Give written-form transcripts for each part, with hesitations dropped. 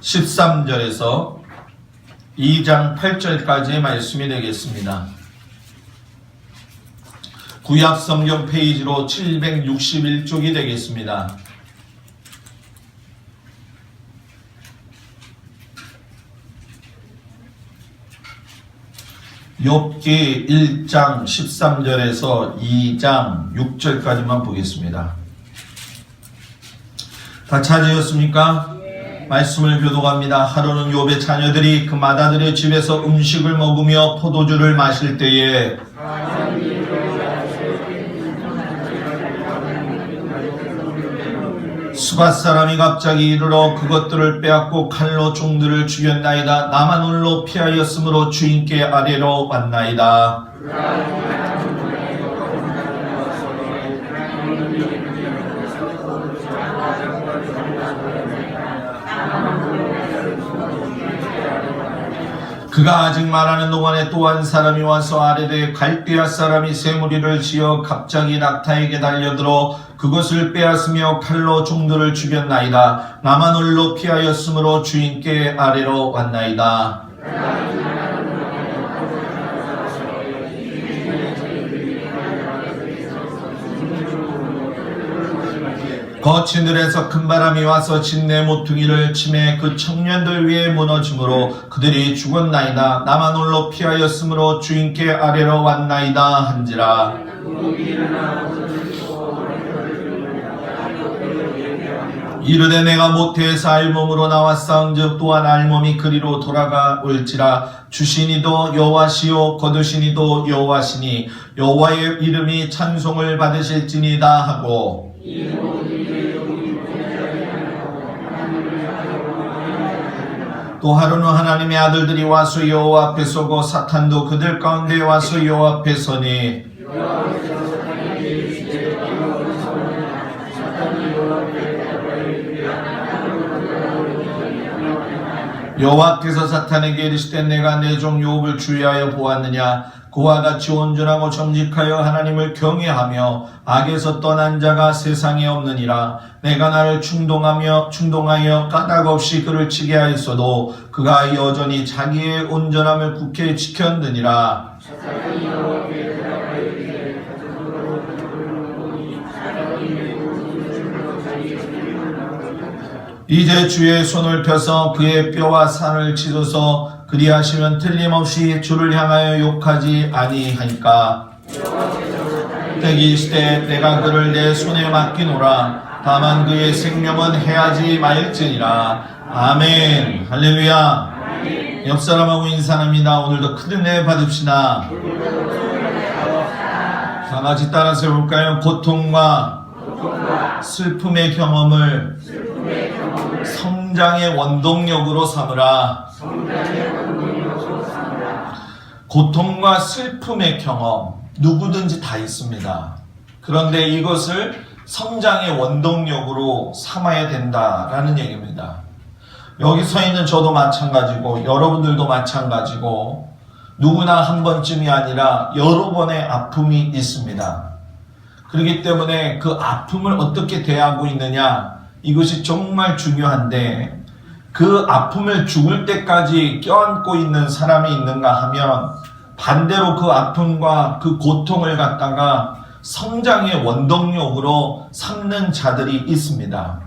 13절에서 2장 8절까지의 말씀이 되겠습니다. 구약 성경 페이지로 761쪽이 되겠습니다. 욥기 1장 13절에서 2장 6절까지만 보겠습니다. 다 찾으셨습니까? 말씀을 교독합니다. 하루는 욥의 자녀들이 그 맏아들의 집에서 음식을 먹으며 포도주를 마실 때에 수밧 사람이 갑자기 이르러 그것들을 빼앗고 칼로 종들을 죽였나이다. 나만 홀로 피하였으므로 주인께 아래로 왔나이다. 그가 아직 말하는 동안에 또 한 사람이 와서 아뢰되 갈대아 사람이 새 무리를 지어 갑자기 낙타에게 달려들어 그것을 빼앗으며 칼로 종들을 죽였나이다. 나만 홀로 피하였으므로 주인께 아래로 왔나이다. 거친 들에서 큰 바람이 와서 진내 모퉁이를 치매 그 청년들 위에 무너짐으로 그들이 죽었나이다. 나만 홀로 피하였으므로 주인께 아래로 왔나이다 한지라. 이르되 내가 모태에서 알몸으로 나왔사온즉 또한 알몸이 그리로 돌아가 올지라. 주시니도 여호와시요 거두시니도 여호와시니 여호와의 이름이 찬송을 받으실지니이다 하고 또 하루는 하나님의 아들들이 와서 여호와 앞에 서고 사탄도 그들 가운데 와서 여호와 앞에 서니 여호와께서 사탄에게 이르시되 내가 내 종 욥을 주의하여 보았느냐. 그와 같이 온전하고 정직하여 하나님을 경외하며 악에서 떠난 자가 세상에 없느니라. 내가 나를 충동하여 까닭 없이 그를 치게 하였어도 그가 여전히 자기의 온전함을 굳게 지켰느니라. 이제 주의 손을 펴서 그의 뼈와 살을 찢어서 그리하시면 틀림없이 주를 향하여 욕하지 아니하니까. 때기시되 내가 그를 내 손에 맡기노라. 다만 그의 생명은 해하지 말지니라. 아멘. 할렐루야. 옆 사람하고 인사합니다. 오늘도 큰 은혜 받읍시다. 다 같이 따라서 해볼까요? 고통과 슬픔의 경험을 성장의 원동력으로 삼으라. 고통과 슬픔의 경험 누구든지 다 있습니다. 그런데 이것을 성장의 원동력으로 삼아야 된다라는 얘기입니다. 여기 서 있는 저도 마찬가지고 여러분들도 마찬가지고 누구나 한 번쯤이 아니라 여러 번의 아픔이 있습니다. 그렇기 때문에 그 아픔을 어떻게 대하고 있느냐, 이것이 정말 중요한데, 그 아픔을 죽을 때까지 껴안고 있는 사람이 있는가 하면 반대로 그 아픔과 그 고통을 갖다가 성장의 원동력으로 삼는 자들이 있습니다.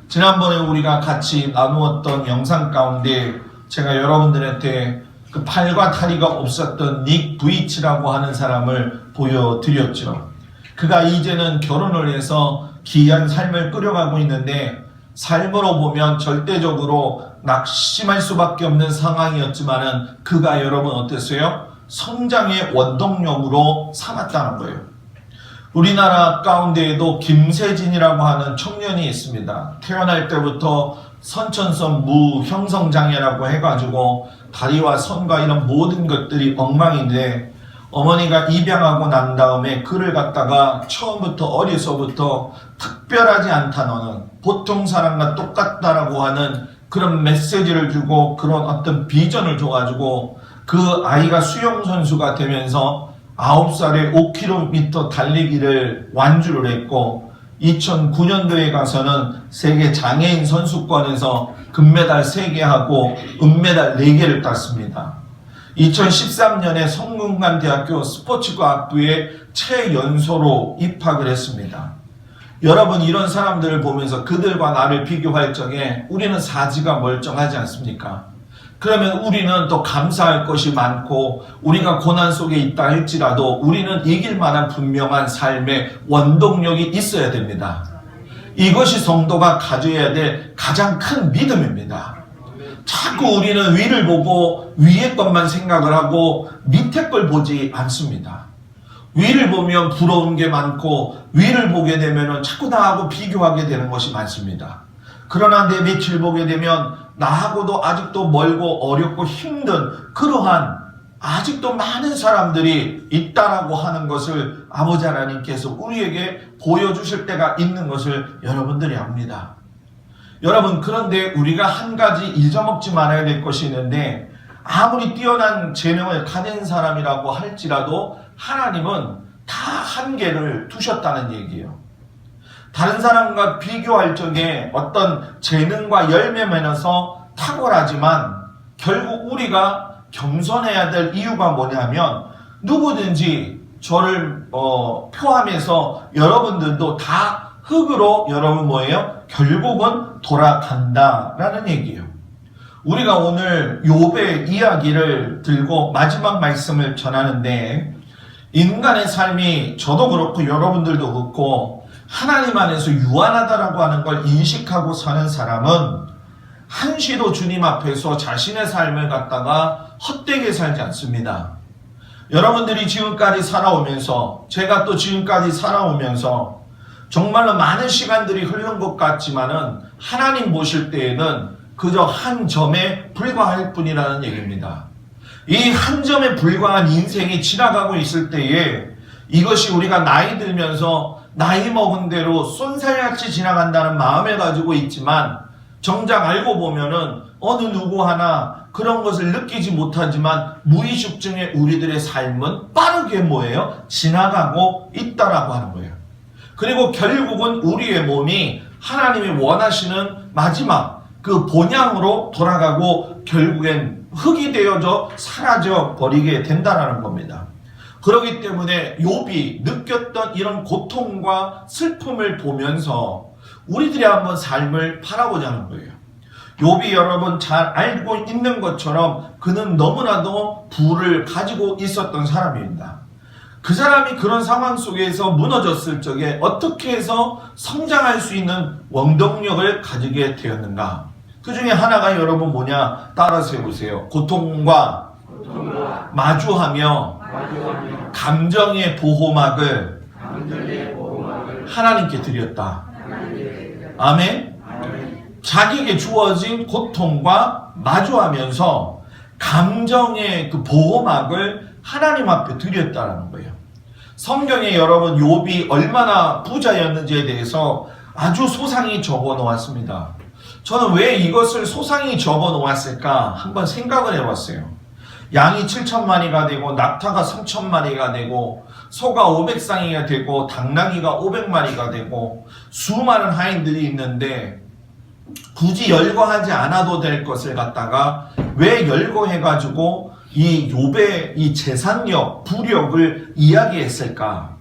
지난번에 우리가 같이 나누었던 영상 가운데 제가 여러분들한테 그 팔과 다리가 없었던 닉 부이치라고 하는 사람을 보여드렸죠. 그가 이제는 결혼을 해서 기이한 삶을 끌어가고 있는데, 삶으로 보면 절대적으로 낙심할 수밖에 없는 상황이었지만은 그가 여러분 어땠어요? 성장의 원동력으로 삼았다는 거예요. 우리나라 가운데에도 김세진이라고 하는 청년이 있습니다. 태어날 때부터 선천성 무형성장애라고 해가지고 다리와 손과 이런 모든 것들이 엉망인데, 어머니가 입양하고 난 다음에 그를 갖다가 처음부터 어려서부터 특별하지 않다, 너는 보통 사람과 똑같다라고 하는 그런 메시지를 주고 그런 어떤 비전을 줘가지고 그 아이가 수영선수가 되면서 9살에 5km 달리기를 완주를 했고, 2009년도에 가서는 세계 장애인 선수권에서 금메달 3개하고 은메달 4개를 땄습니다. 2013년에 성균관대학교 스포츠과학부에 최연소로 입학을 했습니다. 여러분, 이런 사람들을 보면서 그들과 나를 비교할 적에 우리는 사지가 멀쩡하지 않습니까? 그러면 우리는 또 감사할 것이 많고 우리가 고난 속에 있다 할지라도 우리는 이길 만한 분명한 삶의 원동력이 있어야 됩니다. 이것이 성도가 가져야 될 가장 큰 믿음입니다. 자꾸 우리는 위를 보고 위의 것만 생각을 하고 밑에 걸 보지 않습니다. 위를 보면 부러운 게 많고 위를 보게 되면 자꾸 나하고 비교하게 되는 것이 많습니다. 그러나 내 밑을 보게 되면 나하고도 아직도 멀고 어렵고 힘든 그러한 아직도 많은 사람들이 있다라고 하는 것을 아버지 하나님께서 우리에게 보여주실 때가 있는 것을 여러분들이 압니다. 여러분, 그런데 우리가 한 가지 잊어먹지 말아야 될 것이 있는데, 아무리 뛰어난 재능을 가진 사람이라고 할지라도 하나님은 다 한계를 두셨다는 얘기예요. 다른 사람과 비교할 적에 어떤 재능과 열매면에서 탁월하지만 결국 우리가 겸손해야 될 이유가 뭐냐면, 누구든지 저를 포함해서 여러분들도 다 흙으로 여러분 뭐예요? 결국은 돌아간다라는 얘기예요. 우리가 오늘 욥의 이야기를 들고 마지막 말씀을 전하는데, 인간의 삶이 저도 그렇고 여러분들도 그렇고 하나님 안에서 유한하다라고 하는 걸 인식하고 사는 사람은 한시도 주님 앞에서 자신의 삶을 갖다가 헛되게 살지 않습니다. 여러분들이 지금까지 살아오면서, 제가 또 지금까지 살아오면서 정말로 많은 시간들이 흐른 것 같지만은 하나님 보실 때에는 그저 한 점에 불과할 뿐이라는 얘기입니다. 이 한 점에 불과한 인생이 지나가고 있을 때에 이것이 우리가 나이 들면서 나이 먹은 대로 쏜살같이 지나간다는 마음을 가지고 있지만, 정작 알고 보면은 어느 누구 하나 그런 것을 느끼지 못하지만 무의식 중에 우리들의 삶은 빠르게 뭐예요? 지나가고 있다라고 하는 거예요. 그리고 결국은 우리의 몸이 하나님이 원하시는 마지막 그 본향으로 돌아가고 결국엔 흙이 되어져 사라져 버리게 된다는 겁니다. 그렇기 때문에 욥이 느꼈던 이런 고통과 슬픔을 보면서 우리들이 한번 삶을 바라보자는 거예요. 욥이 여러분 잘 알고 있는 것처럼 그는 너무나도 부를 가지고 있었던 사람입니다. 그 사람이 그런 상황 속에서 무너졌을 적에 어떻게 해서 성장할 수 있는 원동력을 가지게 되었는가? 그 중에 하나가 여러분 뭐냐? 따라서 해보세요. 고통과 마주하며 감정의 보호막을 하나님께 드렸다. 아멘? 자기에게 주어진 고통과 마주하면서 감정의 그 보호막을 하나님 앞에 드렸다는 거예요. 성경에 여러분 욥이 얼마나 부자였는지에 대해서 아주 소상히 적어 놓았습니다. 저는 왜 이것을 소상히 적어 놓았을까 한번 생각을 해봤어요. 양이 7천마리가 되고 낙타가 3천마리가 되고 소가 500쌍이가 되고 당나귀가 500마리가 되고 수많은 하인들이 있는데 굳이 열거하지 않아도 될 것을 갖다가 왜 열거해가지고 이 욥의 이 재산력, 부력을 이야기했을까?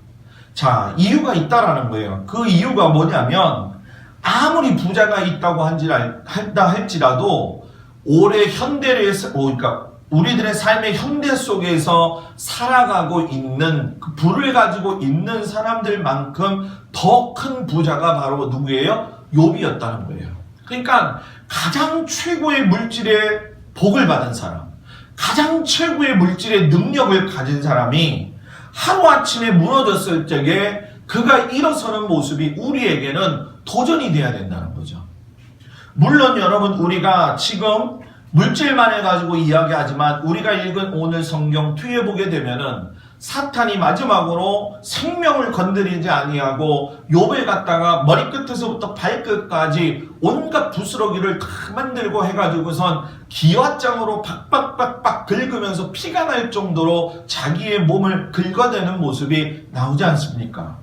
자, 이유가 있다라는 거예요. 그 이유가 뭐냐면 아무리 부자가 있다고 한다 할지라도 올해 현대에서 그러니까 우리들의 삶의 현대 속에서 살아가고 있는 그 부를 가지고 있는 사람들만큼 더 큰 부자가 바로 누구예요? 욥이었다는 거예요. 그러니까 가장 최고의 물질의 복을 받은 사람, 가장 최고의 물질의 능력을 가진 사람이 하루아침에 무너졌을 적에 그가 일어서는 모습이 우리에게는 도전이 돼야 된다는 거죠. 물론 여러분 우리가 지금 물질만 해가지고 이야기하지만 우리가 읽은 오늘 성경 뒤에 보게 되면은 사탄이 마지막으로 생명을 건드리지 아니하고 욥을 갖다가 머리끝에서부터 발끝까지 온갖 부스러기를 다 만들고 해가지고선 기와장으로 박박박박 긁으면서 피가 날 정도로 자기의 몸을 긁어대는 모습이 나오지 않습니까?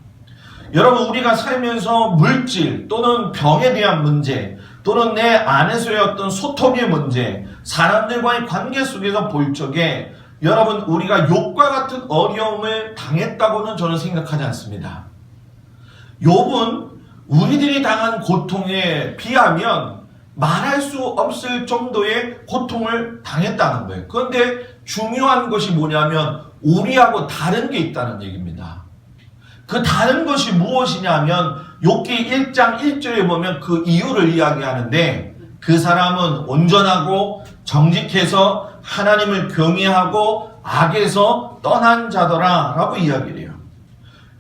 여러분, 우리가 살면서 물질 또는 병에 대한 문제 또는 내 안에서의 어떤 소통의 문제, 사람들과의 관계 속에서 볼 적에 여러분, 우리가 욥과 같은 어려움을 당했다고는 저는 생각하지 않습니다. 욥은 우리들이 당한 고통에 비하면 말할 수 없을 정도의 고통을 당했다는 거예요. 그런데 중요한 것이 뭐냐면 우리하고 다른 게 있다는 얘기입니다. 그 다른 것이 무엇이냐면 욥기 1장 1절에 보면 그 이유를 이야기하는데, 그 사람은 온전하고 정직해서 하나님을 경외하고 악에서 떠난 자더라 라고 이야기를 해요.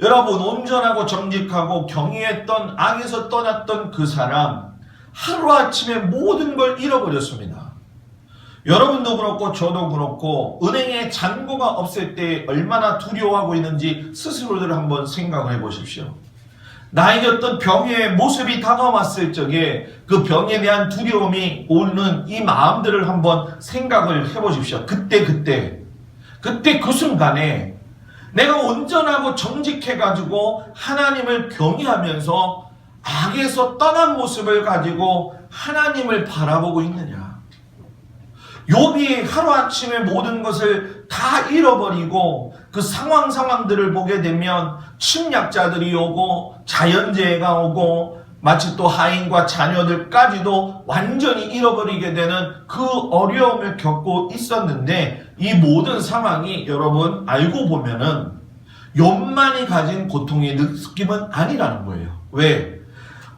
여러분, 온전하고 정직하고 경외했던 악에서 떠났던 그 사람, 하루아침에 모든 걸 잃어버렸습니다. 여러분도 그렇고 저도 그렇고 은행에 잔고가 없을 때 얼마나 두려워하고 있는지 스스로들 한번 생각을 해보십시오. 나에게 어떤 병의 모습이 다가왔을 적에 그 병에 대한 두려움이 오는 이 마음들을 한번 생각을 해보십시오. 그때 그 순간에 내가 온전하고 정직해가지고 하나님을 경외하면서 악에서 떠난 모습을 가지고 하나님을 바라보고 있느냐. 욥이 하루아침에 모든 것을 다 잃어버리고 그 상황들을 보게 되면 침략자들이 오고 자연재해가 오고 마치 또 하인과 자녀들까지도 완전히 잃어버리게 되는 그 어려움을 겪고 있었는데, 이 모든 상황이 여러분 알고 보면은 욥만이 가진 고통의 느낌은 아니라는 거예요. 왜?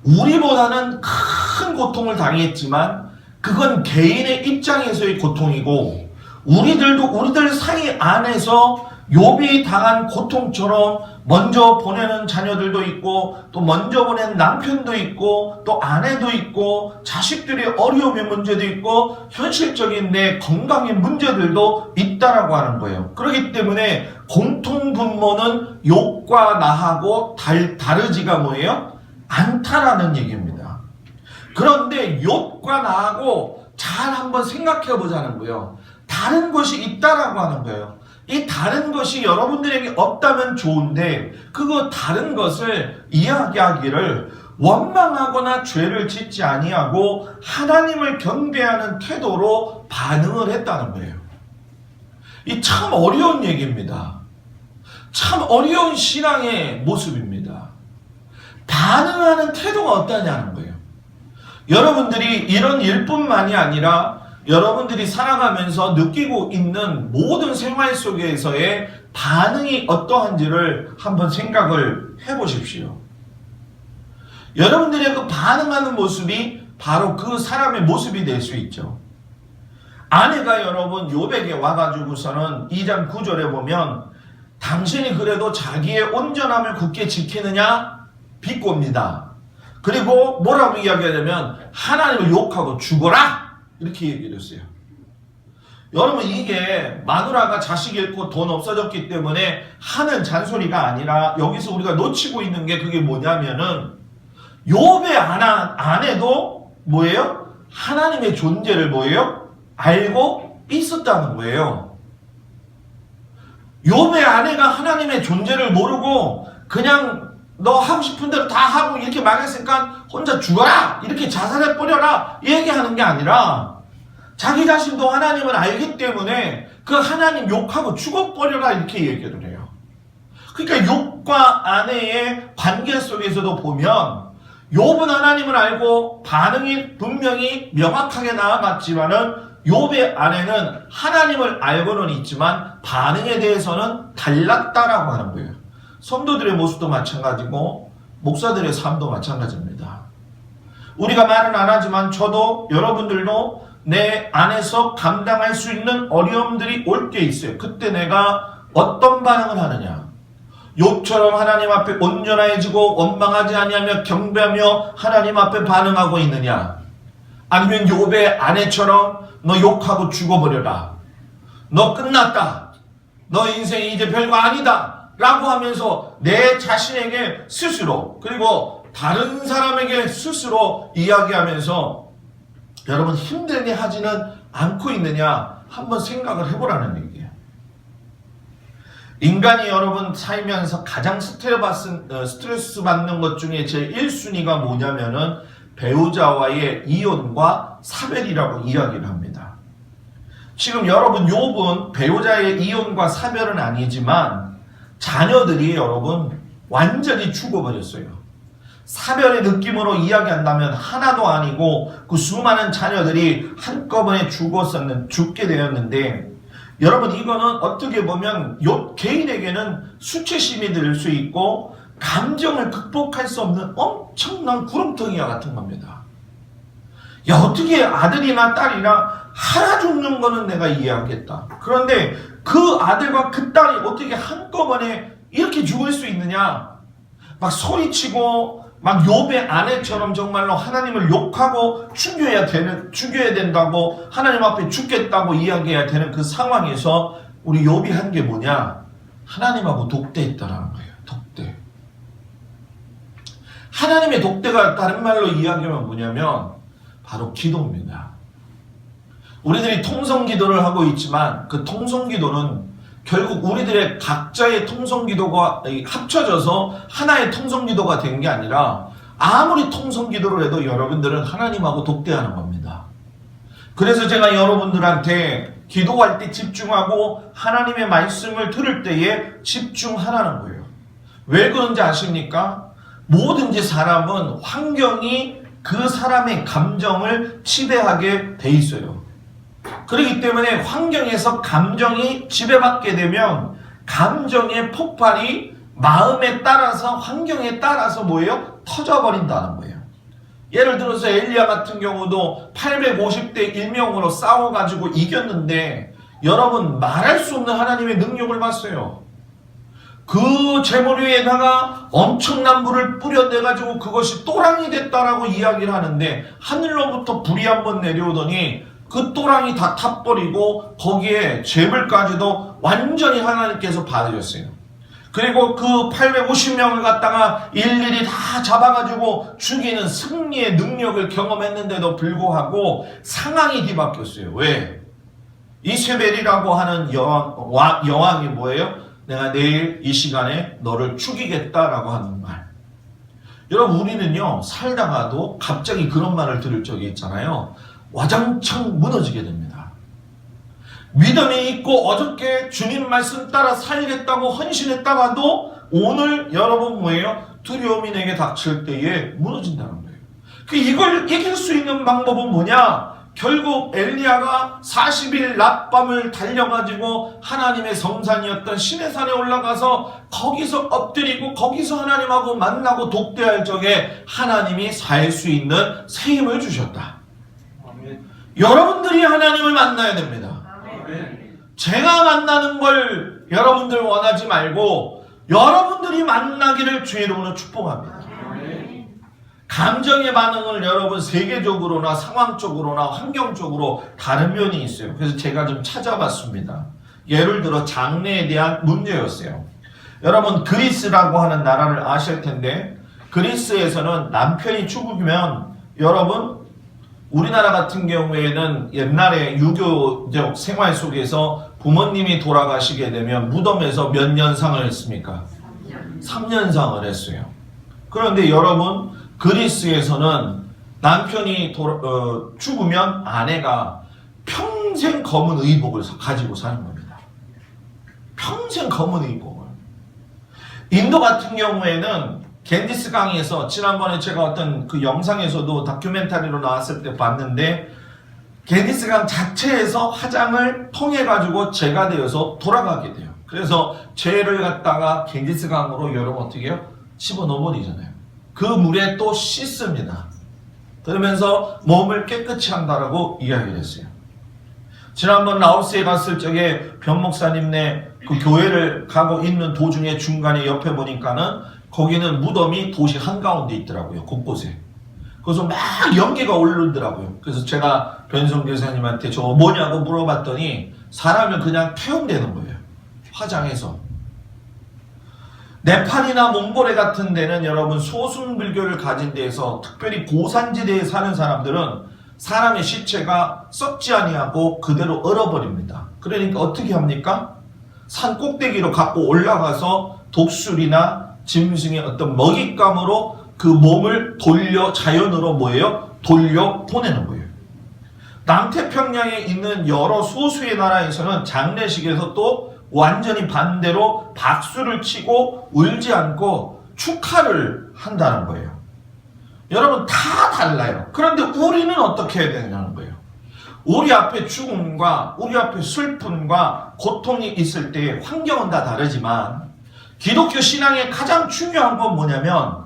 우리보다는 큰 고통을 당했지만 그건 개인의 입장에서의 고통이고, 우리들 사이 안에서 욥이 당한 고통처럼 먼저 보내는 자녀들도 있고, 또 먼저 보낸 남편도 있고, 또 아내도 있고, 자식들의 어려움의 문제도 있고, 현실적인 내 건강의 문제들도 있다라고 하는 거예요. 그렇기 때문에 공통분모는 욥과 나하고 다르지가 뭐예요? 않다라는 얘기입니다. 그런데 욥과 나하고 잘 한번 생각해 보자는 거예요. 다른 것이 있다라고 하는 거예요. 이 다른 것이 여러분들에게 없다면 좋은데, 그거 다른 것을 이야기하기를 원망하거나 죄를 짓지 아니하고 하나님을 경배하는 태도로 반응을 했다는 거예요. 이 참 어려운 얘기입니다. 참 어려운 신앙의 모습입니다. 반응하는 태도가 어떠냐는 거예요. 여러분들이 이런 일뿐만이 아니라 여러분들이 살아가면서 느끼고 있는 모든 생활 속에서의 반응이 어떠한지를 한번 생각을 해보십시오. 여러분들의 그 반응하는 모습이 바로 그 사람의 모습이 될 수 있죠. 아내가 여러분 욥에게 와가지고서는 2장 9절에 보면 당신이 그래도 자기의 온전함을 굳게 지키느냐 비꼬입니다. 그리고 뭐라고 이야기하냐면 하나님을 욕하고 죽어라 이렇게 얘기를 했어요. 여러분, 이게 마누라가 자식 잃고 돈 없어졌기 때문에 하는 잔소리가 아니라 여기서 우리가 놓치고 있는 게 그게 뭐냐면은 욥의 아내도 뭐예요? 하나님의 존재를 뭐예요? 알고 있었다는 거예요. 욥의 아내가 하나님의 존재를 모르고 그냥 너 하고 싶은 대로 다 하고 이렇게 망했으니까 혼자 죽어라! 이렇게 자살해버려라! 얘기하는 게 아니라 자기 자신도 하나님을 알기 때문에 그 하나님 욕하고 죽어버려라 이렇게 얘기를 해요. 그러니까 욥과 아내의 관계 속에서도 보면 욥은 하나님을 알고 반응이 분명히 명확하게 나아갔지만은 욥의 아내는 하나님을 알고는 있지만 반응에 대해서는 달랐다라고 하는 거예요. 성도들의 모습도 마찬가지고 목사들의 삶도 마찬가지입니다. 우리가 말은 안 하지만 저도 여러분들도 내 안에서 감당할 수 있는 어려움들이 올 게 있어요. 그때 내가 어떤 반응을 하느냐. 욥처럼 하나님 앞에 온전해지고 원망하지 아니하며 경배하며 하나님 앞에 반응하고 있느냐. 아니면 욥의 아내처럼 너 욕하고 죽어버려라. 너 끝났다. 너 인생이 이제 별거 아니다. 라고 하면서 내 자신에게 스스로 그리고 다른 사람에게 스스로 이야기하면서 여러분 힘들게 하지는 않고 있느냐 한번 생각을 해보라는 얘기예요. 인간이 여러분 살면서 가장 스트레스 받는 것 중에 제일 1순위가 뭐냐면은 배우자와의 이혼과 사별이라고 이야기를 합니다. 지금 여러분 욥은 배우자의 이혼과 사별은 아니지만 자녀들이 여러분 완전히 죽어버렸어요. 사별의 느낌으로 이야기한다면 하나도 아니고 그 수많은 자녀들이 한꺼번에 죽게 되었는데, 여러분 이거는 어떻게 보면 욥 개인에게는 수치심이 들 수 있고 감정을 극복할 수 없는 엄청난 구렁텅이와 같은 겁니다. 야, 어떻게 아들이나 딸이나 하나 죽는 거는 내가 이해하겠다. 그런데 그 아들과 그 딸이 어떻게 한꺼번에 이렇게 죽을 수 있느냐? 막 소리치고 막 욥의 아내처럼 정말로 하나님을 욕하고 죽여야 된다고, 하나님 앞에 죽겠다고 이야기해야 되는 그 상황에서 우리 욥이 한 게 뭐냐? 하나님하고 독대했다라는 거예요. 독대. 하나님의 독대가 다른 말로 이야기하면 뭐냐면 바로 기도입니다. 우리들이 통성기도를 하고 있지만 그 통성기도는 결국 우리들의 각자의 통성기도가 합쳐져서 하나의 통성기도가 된 게 아니라, 아무리 통성기도를 해도 여러분들은 하나님하고 독대하는 겁니다. 그래서 제가 여러분들한테 기도할 때 집중하고 하나님의 말씀을 들을 때에 집중하라는 거예요. 왜 그런지 아십니까? 뭐든지 사람은 환경이 그 사람의 감정을 지배하게 돼 있어요. 그렇기 때문에 환경에서 감정이 지배받게 되면 감정의 폭발이 마음에 따라서, 환경에 따라서 뭐예요? 터져버린다는 거예요. 예를 들어서 엘리야 같은 경우도 850대 1명으로 싸워가지고 이겼는데, 여러분 말할 수 없는 하나님의 능력을 봤어요. 그 재물 위에다가 엄청난 불을 뿌려내가지고 그것이 또랑이 됐다라고 이야기를 하는데, 하늘로부터 불이 한번 내려오더니 그 또랑이 다 타버리고 거기에 재물까지도 완전히 하나님께서 받으셨어요. 그리고 그 850명을 갖다가 일일이 다 잡아가지고 죽이는 승리의 능력을 경험했는데도 불구하고 상황이 뒤바뀌었어요. 왜? 이세벨이라고 하는 여왕이 뭐예요? 내가 내일 이 시간에 너를 죽이겠다라고 하는 말. 여러분 우리는요 살다가도 갑자기 그런 말을 들을 적이 있잖아요. 와장창 무너지게 됩니다. 믿음이 있고 어저께 주님 말씀 따라 살겠다고 헌신했다가도 오늘 여러분 뭐예요? 두려움이 내게 닥칠 때에 무너진다는 거예요. 이걸 이길 수 있는 방법은 뭐냐? 결국 엘리야가 40일 낮밤을 달려가지고 하나님의 성산이었던 시내산에 올라가서 거기서 엎드리고 거기서 하나님하고 만나고 독대할 적에 하나님이 살 수 있는 새 힘을 주셨다. 여러분들이 하나님을 만나야 됩니다. 제가 만나는 걸 여러분들 원하지 말고 여러분들이 만나기를 주의 이름으로 축복합니다. 감정의 반응을 여러분 세계적으로나 상황적으로나 환경적으로 다른 면이 있어요. 그래서 제가 좀 찾아봤습니다. 예를 들어 장래에 대한 문제였어요. 여러분 그리스라고 하는 나라를 아실 텐데, 그리스에서는 남편이 죽으면 여러분 우리나라 같은 경우에는 옛날에 유교적 생활 속에서 부모님이 돌아가시게 되면 무덤에서 몇 년상을 했습니까? 3년상을 했어요. 그런데 여러분 그리스에서는 남편이 죽으면 아내가 평생 검은 의복을 가지고 사는 겁니다. 평생 검은 의복을. 인도 같은 경우에는 겐지스 강에서, 지난번에 제가 어떤 그 영상에서도 다큐멘터리로 나왔을 때 봤는데, 겐지스 강 자체에서 화장을 통해 가지고 죄가 되어서 돌아가게 돼요. 그래서 죄를 갖다가 겐지스 강으로 여러분 어떻게 해요? 집어넣어버리잖아요. 그 물에 또 씻습니다. 그러면서 몸을 깨끗이 한다라고 이야기를 했어요. 지난번 라오스에 갔을 적에 변 목사님네 그 교회를 가고 있는 도중에 중간에 옆에 보니까는 거기는 무덤이 도시 한가운데 있더라고요. 곳곳에. 그래서 막 연기가 오르더라고요. 그래서 제가 변성 교사님한테 저거 뭐냐고 물어봤더니 사람을 그냥 태운다는 거예요. 화장해서. 네팔이나 몽골에 같은 데는 여러분 소승불교를 가진 데에서, 특별히 고산지대에 사는 사람들은 사람의 시체가 썩지 아니하고 그대로 얼어버립니다. 그러니까 어떻게 합니까? 산 꼭대기로 갖고 올라가서 독수리나 짐승의 어떤 먹잇감으로 그 몸을 자연으로 돌려 보내는 거예요. 남태평양에 있는 여러 소수의 나라에서는 장례식에서 또 완전히 반대로 박수를 치고 울지 않고 축하를 한다는 거예요. 여러분 다 달라요. 그런데 우리는 어떻게 해야 되냐는 거예요. 우리 앞에 죽음과 우리 앞에 슬픔과 고통이 있을 때 환경은 다 다르지만 기독교 신앙의 가장 중요한 건 뭐냐면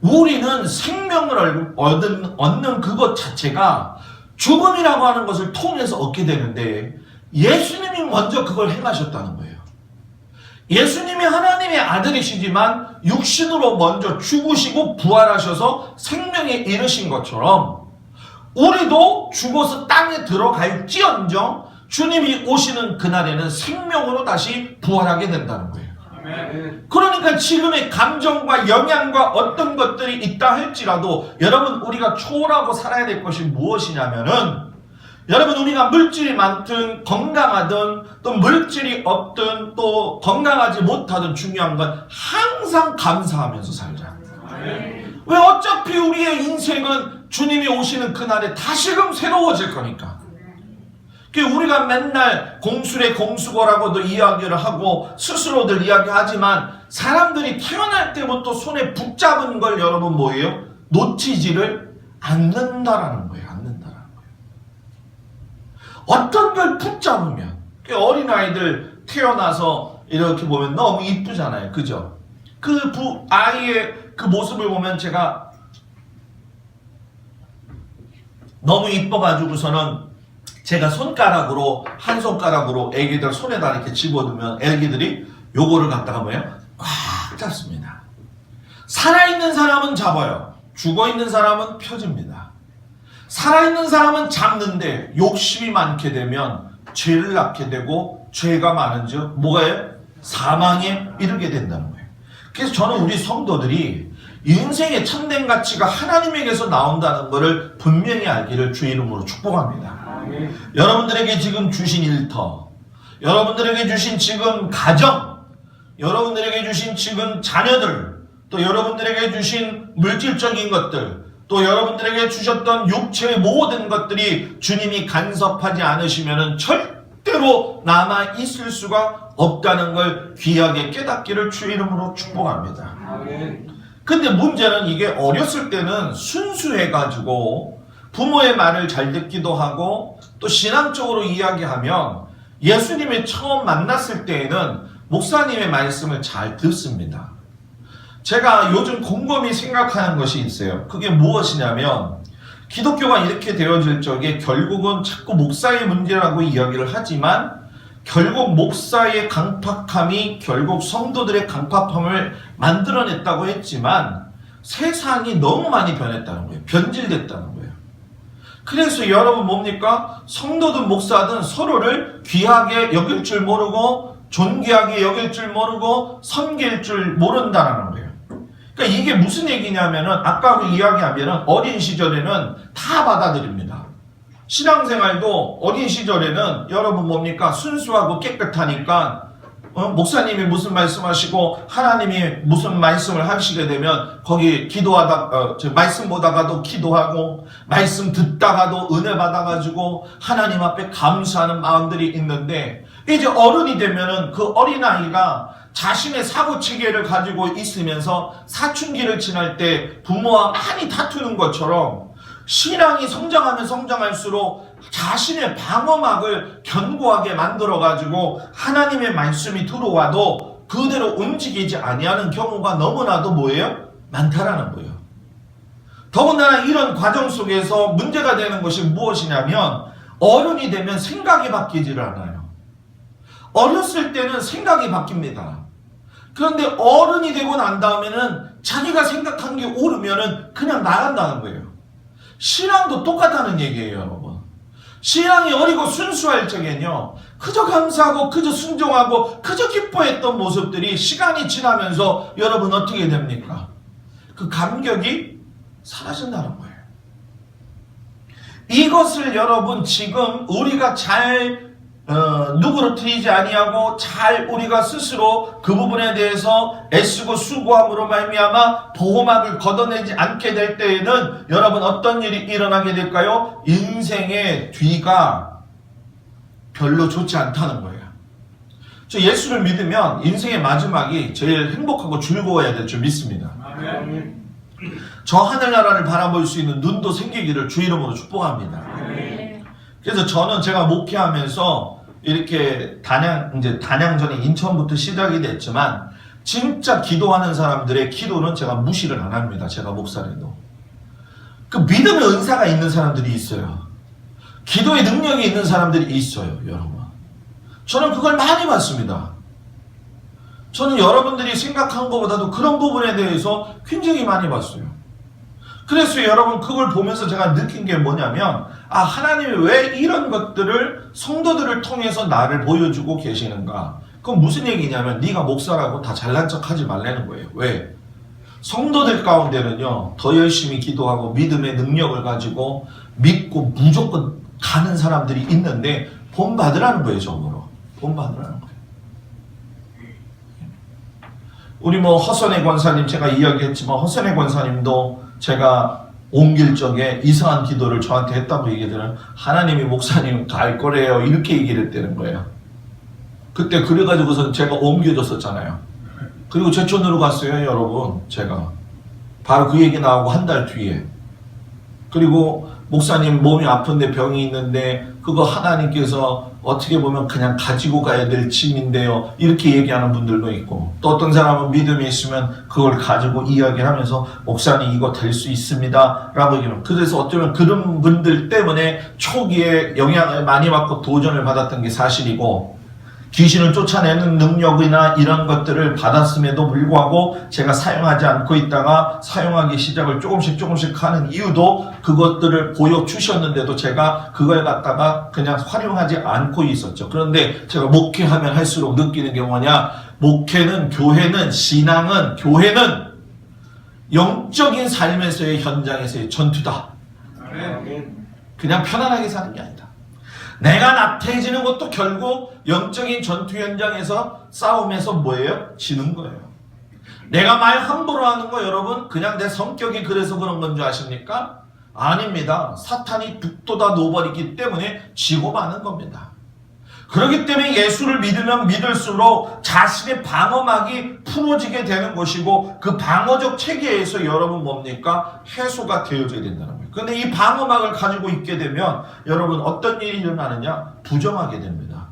우리는 생명을 얻는 그것 자체가 죽음이라고 하는 것을 통해서 얻게 되는데 예수님이 먼저 그걸 행하셨다는 거예요. 예수님이 하나님의 아들이시지만 육신으로 먼저 죽으시고 부활하셔서 생명에 이르신 것처럼 우리도 죽어서 땅에 들어갈지언정 주님이 오시는 그날에는 생명으로 다시 부활하게 된다는 거예요. 그러니까 지금의 감정과 영향과 어떤 것들이 있다 할지라도 여러분 우리가 초월하고 살아야 될 것이 무엇이냐면은 여러분 우리가 물질이 많든 건강하든 또 물질이 없든 또 건강하지 못하든 중요한 건 항상 감사하면서 살자. 왜 어차피 우리의 인생은 주님이 오시는 그날에 다시금 새로워질 거니까. 우리가 맨날 공수래 공수거라고도 이야기를 하고 스스로들 이야기하지만 사람들이 태어날 때부터 손에 붙잡은 걸 여러분 뭐예요? 놓치지를 않는다라는 거예요. 않는다라는 거예요. 어떤 걸 붙잡으면 어린아이들 태어나서 이렇게 보면 너무 이쁘잖아요. 그죠? 그 아이의 그 모습을 보면 제가 너무 이뻐가지고서는 제가 한 손가락으로 애기들 손에다 이렇게 집어두면 애기들이 요거를 갖다가 뭐예요? 꽉 잡습니다. 살아있는 사람은 잡아요. 죽어있는 사람은 펴집니다. 살아있는 사람은 잡는데 욕심이 많게 되면 죄를 낳게 되고 죄가 많은즉 뭐가요? 사망에 이르게 된다는 거예요. 그래서 저는 우리 성도들이 인생의 참된 가치가 하나님에게서 나온다는 것을 분명히 알기를 주의 이름으로 축복합니다. 여러분들에게 지금 주신 일터, 여러분들에게 주신 지금 가정, 여러분들에게 주신 지금 자녀들, 또 여러분들에게 주신 물질적인 것들, 또 여러분들에게 주셨던 육체의 모든 것들이 주님이 간섭하지 않으시면 절대로 남아 있을 수가 없다는 걸 귀하게 깨닫기를 주의 이름으로 축복합니다. 근데 문제는 이게 어렸을 때는 순수해가지고 부모의 말을 잘 듣기도 하고 또 신앙적으로 이야기하면 예수님을 처음 만났을 때에는 목사님의 말씀을 잘 듣습니다. 제가 요즘 곰곰이 생각하는 것이 있어요. 그게 무엇이냐면 기독교가 이렇게 되어질 적에 결국은 자꾸 목사의 문제라고 이야기를 하지만 결국 목사의 강팍함이 결국 성도들의 강팍함을 만들어냈다고 했지만 세상이 너무 많이 변했다는 거예요. 변질됐다는 거예요. 그래서 여러분 뭡니까? 성도든 목사든 서로를 귀하게 여길 줄 모르고 존귀하게 여길 줄 모르고 섬길 줄 모른다는 거예요. 그러니까 이게 무슨 얘기냐면은 아까 그 이야기하면은 어린 시절에는 다 받아들입니다. 신앙생활도 어린 시절에는 여러분 뭡니까? 순수하고 깨끗하니까 목사님이 무슨 말씀하시고 하나님이 무슨 말씀을 하시게 되면 거기 말씀 보다가도 기도하고 말씀 듣다가도 은혜 받아가지고 하나님 앞에 감사하는 마음들이 있는데 이제 어른이 되면은 그 어린아이가 자신의 사고체계를 가지고 있으면서 사춘기를 지날 때 부모와 많이 다투는 것처럼 신앙이 성장하면 성장할수록 자신의 방어막을 견고하게 만들어가지고 하나님의 말씀이 들어와도 그대로 움직이지 아니하는 경우가 너무나도 뭐예요? 많다라는 거예요. 더군다나 이런 과정 속에서 문제가 되는 것이 무엇이냐면 어른이 되면 생각이 바뀌지를 않아요. 어렸을 때는 생각이 바뀝니다. 그런데 어른이 되고 난 다음에는 자기가 생각한 게 옳으면은 그냥 나간다는 거예요. 신앙도 똑같다는 얘기예요, 여러분. 신앙이 어리고 순수할 적엔요, 그저 감사하고 그저 순종하고 그저 기뻐했던 모습들이 시간이 지나면서 여러분 어떻게 됩니까? 그 감격이 사라진다는 거예요. 이것을 여러분 지금 우리가 잘 누구로 트이지 아니하고 잘 우리가 스스로 그 부분에 대해서 애쓰고 수고함으로 말미암아 보호막을 걷어내지 않게 될 때에는 여러분 어떤 일이 일어나게 될까요? 인생의 뒤가 별로 좋지 않다는 거예요. 저 예수를 믿으면 인생의 마지막이 제일 행복하고 즐거워야 될 줄 믿습니다. 아멘. 저 하늘나라를 바라볼 수 있는 눈도 생기기를 주 이름으로 축복합니다. 아멘. 그래서 저는 제가 목회하면서 이렇게 단양전에 인천부터 시작이 됐지만 진짜 기도하는 사람들의 기도는 제가 무시를 안 합니다. 제가 목사라도. 그 믿음의 은사가 있는 사람들이 있어요. 기도의 능력이 있는 사람들이 있어요, 여러분. 저는 그걸 많이 봤습니다. 저는 여러분들이 생각한 것보다도 그런 부분에 대해서 굉장히 많이 봤어요. 그래서 여러분 그걸 보면서 제가 느낀 게 뭐냐면 하나님이 왜 이런 것들을 성도들을 통해서 나를 보여주고 계시는가. 그건 무슨 얘기냐면 네가 목사라고 다 잘난 척 하지 말라는 거예요. 왜? 성도들 가운데는요 더 열심히 기도하고 믿음의 능력을 가지고 믿고 무조건 가는 사람들이 있는데 본받으라는 거예요. 적으로 본받으라는 거예요. 우리 허선의 권사님 제가 이야기했지만 허선의 권사님도 제가 옮길 적에 이상한 기도를 저한테 했다고 얘기들은 하나님이 목사님 갈 거래요 이렇게 얘기를 했다는 거예요. 그때 그래가지고서 제가 옮겨줬었잖아요. 그리고 제천으로 갔어요. 여러분 제가 바로 그 얘기 나오고 한 달 뒤에. 그리고 목사님 몸이 아픈데 병이 있는데 그거 하나님께서 어떻게 보면 그냥 가지고 가야 될 짐인데요 이렇게 얘기하는 분들도 있고, 또 어떤 사람은 믿음이 있으면 그걸 가지고 이야기를 하면서 목사님 이거 될 수 있습니다 라고 얘기하는. 그래서 어쩌면 그런 분들 때문에 초기에 영향을 많이 받고 도전을 받았던 게 사실이고, 귀신을 쫓아내는 능력이나 이런 것들을 받았음에도 불구하고 제가 사용하지 않고 있다가 사용하기 시작을 조금씩 하는 이유도 그것들을 보여주셨는데도 제가 그걸 갖다가 그냥 활용하지 않고 있었죠. 그런데 제가 목회하면 할수록 느끼는 게 뭐냐, 목회는, 교회는, 신앙은, 교회는 영적인 삶에서의 현장에서의 전투다. 그냥 편안하게 사는 게 아니다. 내가 나태해지는 것도 결국 영적인 전투 현장에서 싸움에서 뭐예요? 지는 거예요. 내가 말 함부로 하는 거 여러분 그냥 내 성격이 그래서 그런 건 줄 아십니까? 아닙니다. 사탄이 북돋아 놓아버리기 때문에 지고 마는 겁니다. 그렇기 때문에 예수를 믿으면 믿을수록 자신의 방어막이 풀어지게 되는 것이고, 그 방어적 체계에서 여러분 뭡니까? 해소가 되어져야 된다는 거예요. 그런데 이 방어막을 가지고 있게 되면 여러분 어떤 일이 일어나느냐? 부정하게 됩니다.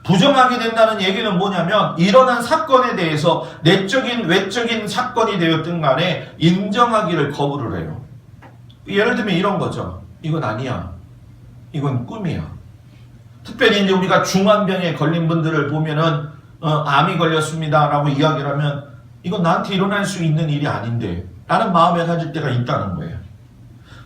부정하게 된다는 얘기는 뭐냐면 일어난 사건에 대해서 내적인 외적인 사건이 되었든 간에 인정하기를 거부를 해요. 예를 들면 이런 거죠. 이건 아니야. 이건 꿈이야. 특별히 이제 우리가 중환병에 걸린 분들을 보면은 암이 걸렸습니다 라고 이야기를 하면 이건 나한테 일어날 수 있는 일이 아닌데 라는 마음에 가질 때가 있다는 거예요.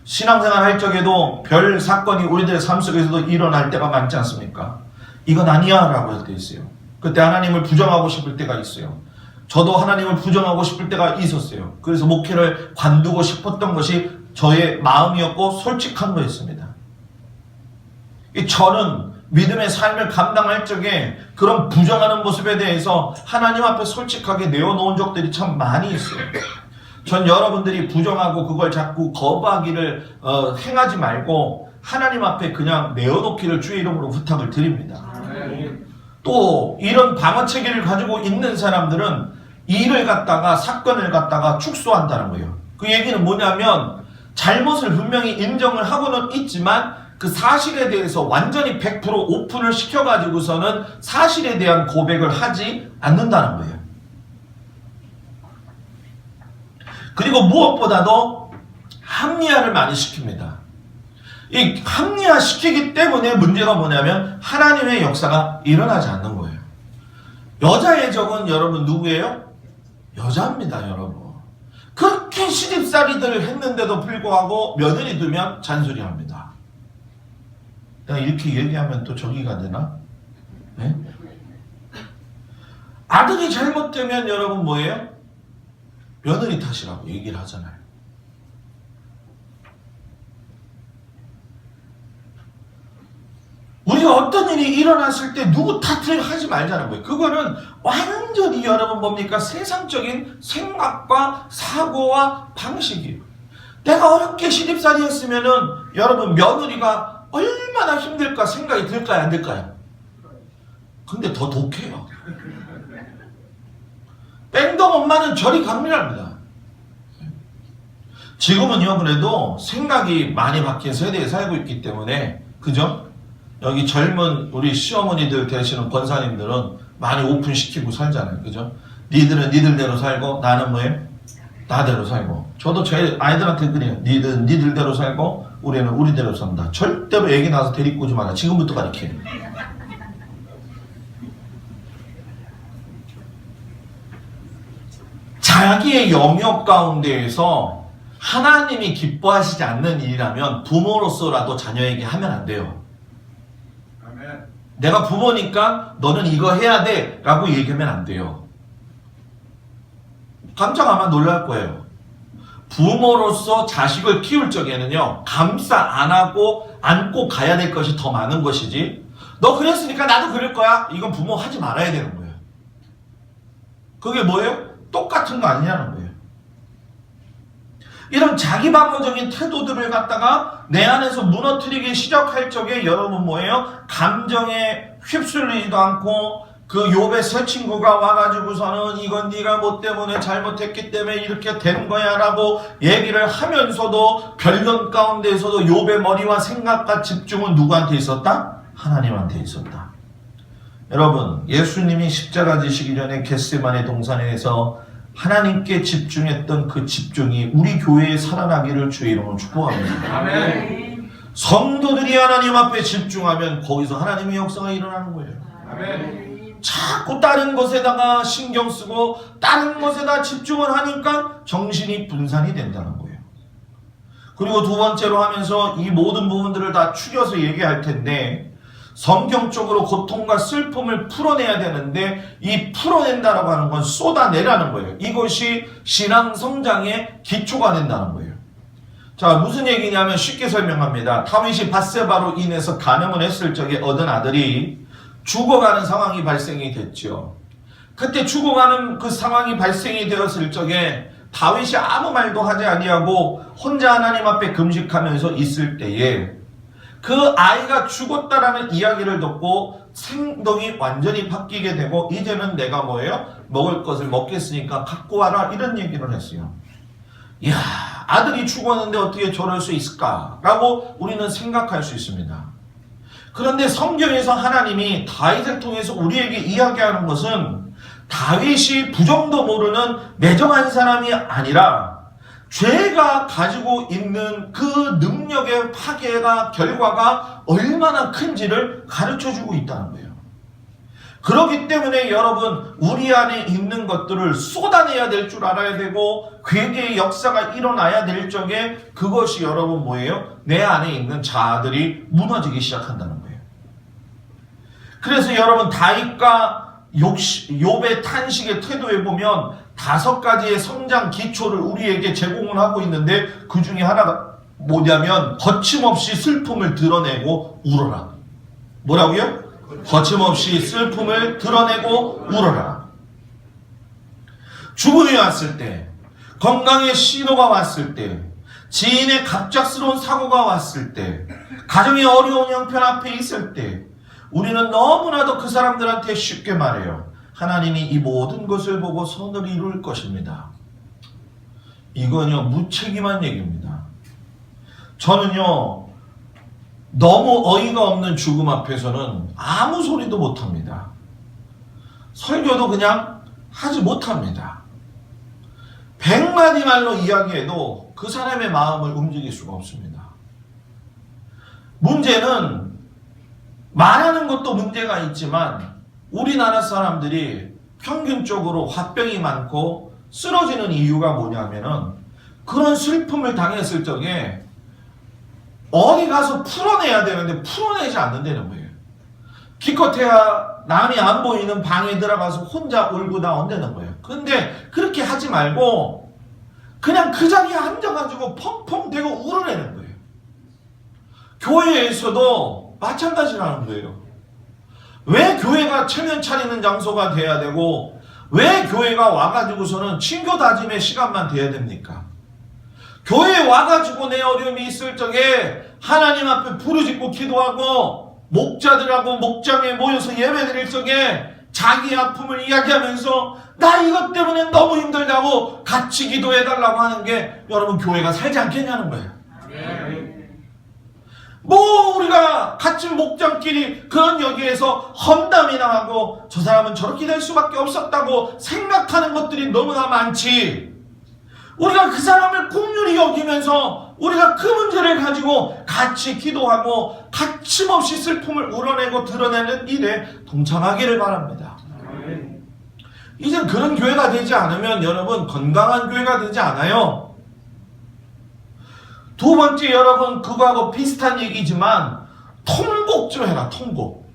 신앙생활 할 적에도 별 사건이 우리들의 삶 속에서도 일어날 때가 많지 않습니까? 이건 아니야 라고 할 때 있어요. 그때 하나님을 부정하고 싶을 때가 있어요. 저도 하나님을 부정하고 싶을 때가 있었어요. 그래서 목회를 관두고 싶었던 것이 저의 마음이었고 솔직한 거였습니다. 저는 믿음의 삶을 감당할 적에 그런 부정하는 모습에 대해서 하나님 앞에 솔직하게 내어놓은 적들이 참 많이 있어요. 전 여러분들이 부정하고 그걸 자꾸 거부하기를 행하지 말고 하나님 앞에 그냥 내어놓기를 주의 이름으로 부탁을 드립니다. 또 이런 방어체계를 가지고 있는 사람들은 일을 갖다가 사건을 갖다가 축소한다는 거예요. 그 얘기는 뭐냐면 잘못을 분명히 인정을 하고는 있지만 그 사실에 대해서 완전히 100% 오픈을 시켜가지고서는 사실에 대한 고백을 하지 않는다는 거예요. 그리고 무엇보다도 합리화를 많이 시킵니다. 이 합리화 시키기 때문에 문제가 뭐냐면 하나님의 역사가 일어나지 않는 거예요. 여자의 적은 여러분 누구예요? 여자입니다, 여러분. 그렇게 시집살이들을 했는데도 불구하고 며느리 두면 잔소리합니다. 내가 이렇게 얘기하면 또 저기가 되나? 네? 아들이 잘못되면 여러분 뭐예요? 며느리 탓이라고 얘기를 하잖아요. 우리가 어떤 일이 일어났을 때 누구 탓을 하지 말자는 거예요. 그거는 완전히 여러분 뭡니까? 세상적인 생각과 사고와 방식이에요. 내가 어렵게 신입살이했으면은 여러분 며느리가 얼마나 힘들까 생각이 들까요? 안 들까요? 근데 더 독해요. 뺑덕 엄마는 저리 갑니다입니다. 지금은요 그래도 생각이 많이 바뀐 세대에 살고 있기 때문에 그죠? 여기 젊은 우리 시어머니들 되시는 권사님들은 많이 오픈시키고 살잖아요. 그죠? 니들은 니들대로 살고 나는 뭐예요? 나대로 살고. 저도 제 아이들한테 그래요. 니들대로 살고 우리는 우리대로 산다. 절대로 애기 낳아서 데리고 오지 마라. 지금부터 가르쳐요. 자기의 영역 가운데에서 하나님이 기뻐하시지 않는 일이라면 부모로서라도 자녀에게 하면 안 돼요. 내가 부모니까 너는 이거 해야 돼 라고 얘기하면 안 돼요. 깜짝 아마 놀랄 거예요. 부모로서 자식을 키울 적에는요 감싸 안고 가야 될 것이 더 많은 것이지 너 그랬으니까 나도 그럴 거야 이건 부모 하지 말아야 되는 거예요. 그게 뭐예요? 똑같은 거 아니냐는 거예요. 이런 자기 방어적인 태도들을 갖다가 내 안에서 무너뜨리기 시작할 적에 여러분 뭐예요? 감정에 휩쓸리지도 않고 그 욥의 새 친구가 와가지고서는 이건 네가 뭐 때문에 잘못했기 때문에 이렇게 된 거야 라고 얘기를 하면서도 변론 가운데에서도 욥의 머리와 생각과 집중은 누구한테 있었다? 하나님한테 있었다. 여러분 예수님이 십자가 지시기 전에 겟세마네 동산에서 하나님께 집중했던 그 집중이 우리 교회에 살아나기를 주의 이름으로 축복합니다. 아멘. 성도들이 하나님 앞에 집중하면 거기서 하나님의 역사가 일어나는 거예요. 아멘. 자꾸 다른 것에다가 신경 쓰고 다른 것에다 집중을 하니까 정신이 분산이 된다는 거예요. 그리고 두 번째로 하면서 이 모든 부분들을 다 추려서 얘기할 텐데 성경적으로 고통과 슬픔을 풀어내야 되는데 이 풀어낸다라고 하는 건 쏟아내라는 거예요. 이것이 신앙 성장의 기초가 된다는 거예요. 자, 무슨 얘기냐면 쉽게 설명합니다. 다윗이 밧세바로 인해서 간음을 했을 적에 얻은 아들이 죽어가는 상황이 발생이 됐죠. 그때 죽어가는 그 상황이 발생이 되었을 적에 다윗이 아무 말도 하지 아니하고 혼자 하나님 앞에 금식하면서 있을 때에 그 아이가 죽었다라는 이야기를 듣고 행동이 완전히 바뀌게 되고 이제는 내가 뭐예요? 먹을 것을 먹겠으니까 갖고 와라 이런 얘기를 했어요. 이야, 아들이 죽었는데 어떻게 저럴 수 있을까? 라고 우리는 생각할 수 있습니다. 그런데 성경에서 하나님이 다윗을 통해서 우리에게 이야기하는 것은 다윗이 부정도 모르는 매정한 사람이 아니라 죄가 가지고 있는 그 능력의 파괴가 결과가 얼마나 큰지를 가르쳐주고 있다는 거예요. 그렇기 때문에 여러분 우리 안에 있는 것들을 쏟아내야 될 줄 알아야 되고 괴계의 역사가 일어나야 될 적에 그것이 여러분 뭐예요? 내 안에 있는 자아들이 무너지기 시작한다는 거예요. 그래서 여러분 다윗과 욥의 탄식의 태도에 보면 5가지의 성장 기초를 우리에게 제공을 하고 있는데 그 중에 하나가 뭐냐면 거침없이 슬픔을 드러내고 울어라. 뭐라고요? 거침없이 슬픔을 드러내고 울어라. 죽음이 왔을 때, 건강의 신호가 왔을 때, 지인의 갑작스러운 사고가 왔을 때, 가정의 어려운 형편 앞에 있을 때 우리는 너무나도 그 사람들한테 쉽게 말해요. 하나님이 이 모든 것을 보고 선을 이룰 것입니다. 이건요 무책임한 얘기입니다. 저는요 너무 어이가 없는 죽음 앞에서는 아무 소리도 못합니다. 설교도 그냥 하지 못합니다. 100마디 말로 이야기해도 그 사람의 마음을 움직일 수가 없습니다. 문제는 말하는 것도 문제가 있지만 우리나라 사람들이 평균적으로 화병이 많고 쓰러지는 이유가 뭐냐면은 그런 슬픔을 당했을 적에 어디 가서 풀어내야 되는데 풀어내지 않는다는 거예요. 기껏해야 남이 안 보이는 방에 들어가서 혼자 울고 나온다는 거예요. 그런데 그렇게 하지 말고 그냥 그 자리에 앉아가지고 펑펑 대고 울어내는 거예요. 교회에서도 마찬가지라는 거예요. 왜 교회가 체면 차리는 장소가 돼야 되고 왜 교회가 와가지고서는 친교 다짐의 시간만 돼야 됩니까? 교회에 와가지고 내 어려움이 있을 적에 하나님 앞에 부르짖고 기도하고 목자들하고 목장에 모여서 예배드릴 적에 자기 아픔을 이야기하면서 나 이것 때문에 너무 힘들다고 같이 기도해달라고 하는 게 여러분 교회가 살지 않겠냐는 거예요. 뭐 우리가 같이 목장끼리 그런 여기에서 험담이 나가고 저 사람은 저렇게 될 수밖에 없었다고 생각하는 것들이 너무나 많지. 우리가 그 사람을 긍휼히 여기면서 우리가 그 문제를 가지고 같이 기도하고 가침없이 슬픔을 우러내고 드러내는 일에 동참하기를 바랍니다. 이젠 그런 교회가 되지 않으면 여러분 건강한 교회가 되지 않아요. 두 번째, 여러분 그거하고 비슷한 얘기지만 통곡 좀 해라. 통곡.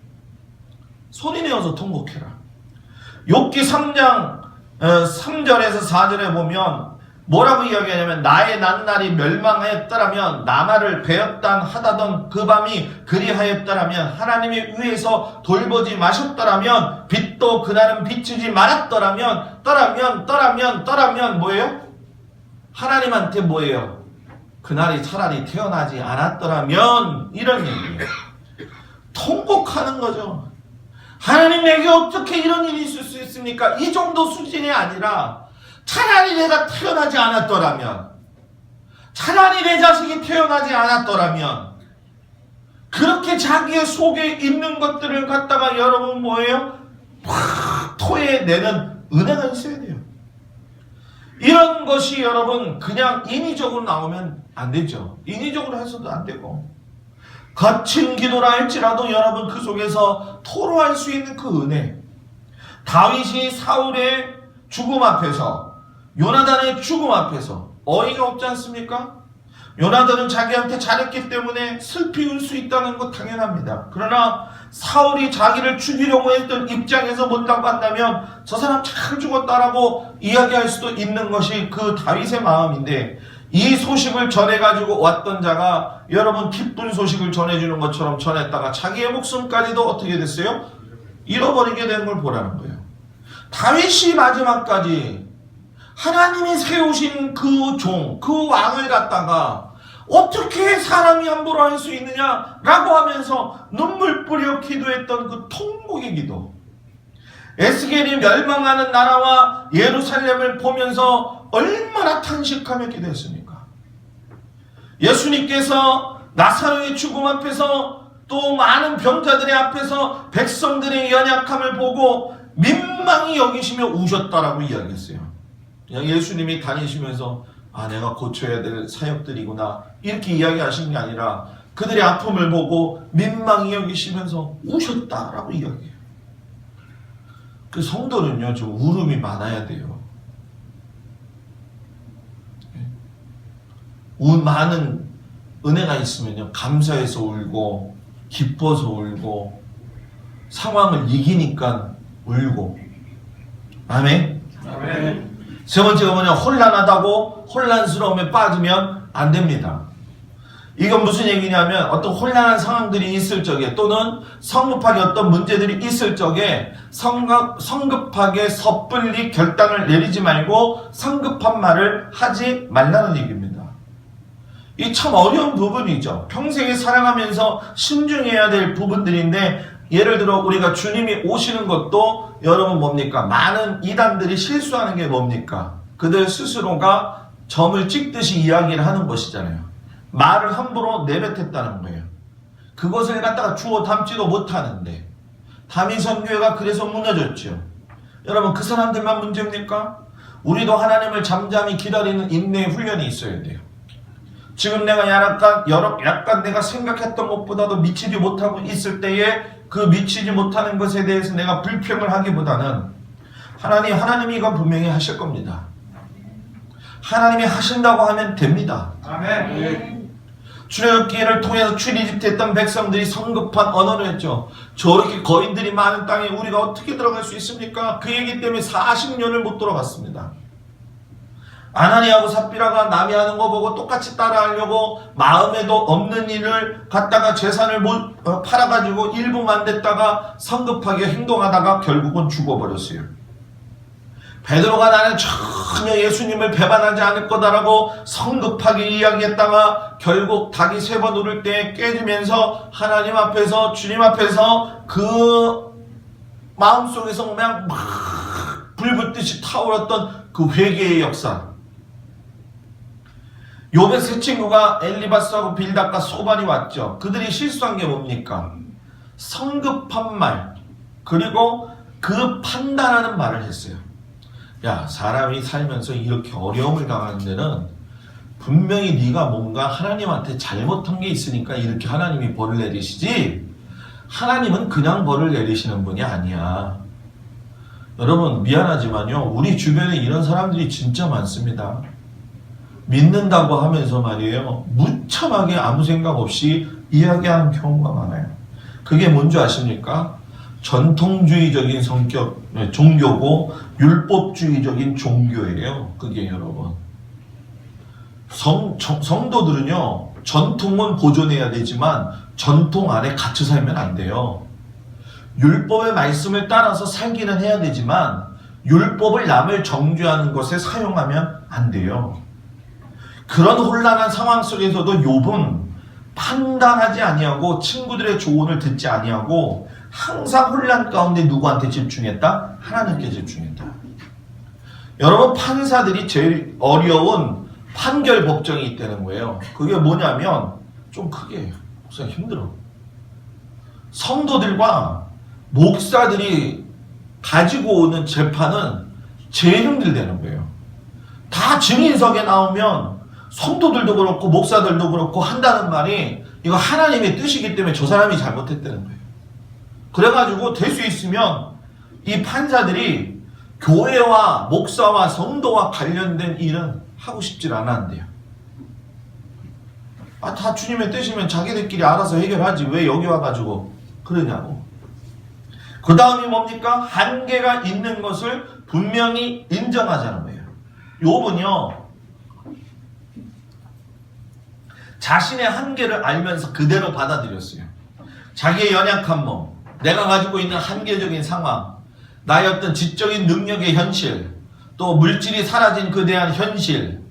소리 내어서 통곡해라. 욥기 3장 3절에서 4절에 보면 뭐라고 이야기하냐면 나의 난날이 멸망하였더라면 나말을 베었단 하다던 그 밤이 그리하였더라면 하나님이 위에서 돌보지 마셨더라면 빛도 그날은 비추지 말았더라면 떠라면 뭐예요? 하나님한테 뭐예요? 그날이 차라리 태어나지 않았더라면 이런 얘기예요. 통곡하는 거죠. 하나님 내게 어떻게 이런 일이 있을 수 있습니까? 이 정도 수준이 아니라 차라리 내가 태어나지 않았더라면, 차라리 내 자식이 태어나지 않았더라면, 그렇게 자기의 속에 있는 것들을 갖다가 여러분 뭐예요? 확 토해내는 은혜가 있어야 돼요. 이런 것이 여러분 그냥 인위적으로 나오면 안 되죠. 인위적으로 해서도 안 되고 거친 기도라 할지라도 여러분 그 속에서 토로할 수 있는 그 은혜. 다윗이 사울의 죽음 앞에서 요나단의 죽음 앞에서 어이가 없지 않습니까? 요나단은 자기한테 잘했기 때문에 슬피 울 수 있다는 것 당연합니다. 그러나 사울이 자기를 죽이려고 했던 입장에서 본다고 한다면 저 사람 잘 죽었다라고 이야기할 수도 있는 것이 그 다윗의 마음인데 이 소식을 전해가지고 왔던 자가 여러분 기쁜 소식을 전해주는 것처럼 전했다가 자기의 목숨까지도 어떻게 됐어요? 잃어버리게 된 걸 보라는 거예요. 다윗이 마지막까지 하나님이 세우신 그 종, 그 왕을 갖다가 어떻게 사람이 함부로 할 수 있느냐라고 하면서 눈물 뿌려 기도했던 그 통곡의 기도. 에스겔이 멸망하는 나라와 예루살렘을 보면서 얼마나 탄식하며 기도했습니까? 예수님께서 나사로의 죽음 앞에서 또 많은 병자들의 앞에서 백성들의 연약함을 보고 민망히 여기시며 우셨다라고 이야기했어요. 그냥 예수님이 다니시면서 내가 고쳐야 될 사역들이구나 이렇게 이야기하신 게 아니라 그들의 아픔을 보고 민망히 여기시면서 우셨다라고 이야기해요. 그 성도는요 좀 울음이 많아야 돼요. 많은 은혜가 있으면요 감사해서 울고 기뻐서 울고 상황을 이기니까 울고. 아멘. 아멘. 세 번째가 뭐냐? 혼란하다고 혼란스러움에 빠지면 안 됩니다. 이건 무슨 얘기냐면 어떤 혼란한 상황들이 있을 적에 또는 성급하게 어떤 문제들이 있을 적에 성급하게 섣불리 결단을 내리지 말고 성급한 말을 하지 말라는 얘기입니다. 이 참 어려운 부분이죠. 평생에 살아가면서 신중해야 될 부분들인데 예를 들어 우리가 주님이 오시는 것도 여러분 뭡니까? 많은 이단들이 실수하는 게 뭡니까? 그들 스스로가 점을 찍듯이 이야기를 하는 것이잖아요. 말을 함부로 내뱉었다는 거예요. 그것을 갖다가 주워 담지도 못하는데 다민선교회가 그래서 무너졌죠. 여러분 그 사람들만 문제입니까? 우리도 하나님을 잠잠히 기다리는 인내의 훈련이 있어야 돼요. 지금 내가 약간 내가 생각했던 것보다도 미치지 못하고 있을 때에 그 미치지 못하는 것에 대해서 내가 불평을 하기보다는 하나님이 이건 분명히 하실 겁니다. 하나님이 하신다고 하면 됩니다. 아멘. 출애굽기를 통해서 출애굽했던 백성들이 성급한 언어를 했죠. 저렇게 거인들이 많은 땅에 우리가 어떻게 들어갈 수 있습니까? 그 얘기 때문에 40년을 못 들어갔습니다. 아나니아하고 삽비라가 남이 하는 거 보고 똑같이 따라하려고 마음에도 없는 일을 갖다가 재산을 팔아가지고 일부만 됐다가 성급하게 행동하다가 결국은 죽어버렸어요. 베드로가 나는 전혀 예수님을 배반하지 않을 거다라고 성급하게 이야기했다가 결국 닭이 3번 울을 때 깨지면서 하나님 앞에서 주님 앞에서 그 마음속에서 그냥 막 불붙듯이 타오랐던 그 회개의 역사. 욥의 세 친구가 엘리바스하고 빌닷과 소반이 왔죠. 그들이 실수한 게 뭡니까? 성급한 말, 그리고 그 판단하는 말을 했어요. 야, 사람이 살면서 이렇게 어려움을 당하는 데는 분명히 네가 뭔가 하나님한테 잘못한 게 있으니까 이렇게 하나님이 벌을 내리시지, 하나님은 그냥 벌을 내리시는 분이 아니야. 여러분, 미안하지만요, 우리 주변에 이런 사람들이 진짜 많습니다. 믿는다고 하면서 말이에요, 무참하게 아무 생각 없이 이야기하는 경우가 많아요. 그게 뭔지 아십니까? 전통주의적인 성격, 종교고 율법주의적인 종교예요. 그게 여러분. 성도들은요, 전통은 보존해야 되지만 전통 안에 갇혀 살면 안 돼요. 율법의 말씀을 따라서 살기는 해야 되지만 율법을 남을 정죄하는 것에 사용하면 안 돼요. 그런 혼란한 상황 속에서도 욥은 판단하지 아니하고 친구들의 조언을 듣지 아니하고 항상 혼란 가운데 누구한테 집중했다? 하나님께 집중했다. 여러분, 판사들이 제일 어려운 판결 법정이 있다는 거예요. 그게 뭐냐면 좀 크게 목사 힘들어. 성도들과 목사들이 가지고 오는 재판은 제일 힘들다는 거예요. 다 증인석에 나오면 성도들도 그렇고 목사들도 그렇고 한다는 말이 이거 하나님의 뜻이기 때문에 저 사람이 잘못했다는 거예요. 그래가지고 될 수 있으면 이 판사들이 교회와 목사와 성도와 관련된 일은 하고 싶질 않았는데요. 다 주님의 뜻이면 자기들끼리 알아서 해결하지 왜 여기 와가지고 그러냐고. 그 다음이 뭡니까? 한계가 있는 것을 분명히 인정하자는 거예요. 욥은요, 자신의 한계를 알면서 그대로 받아들였어요. 자기의 연약한 몸, 내가 가지고 있는 한계적인 상황, 나의 어떤 지적인 능력의 현실, 또 물질이 사라진 그에 대한 현실,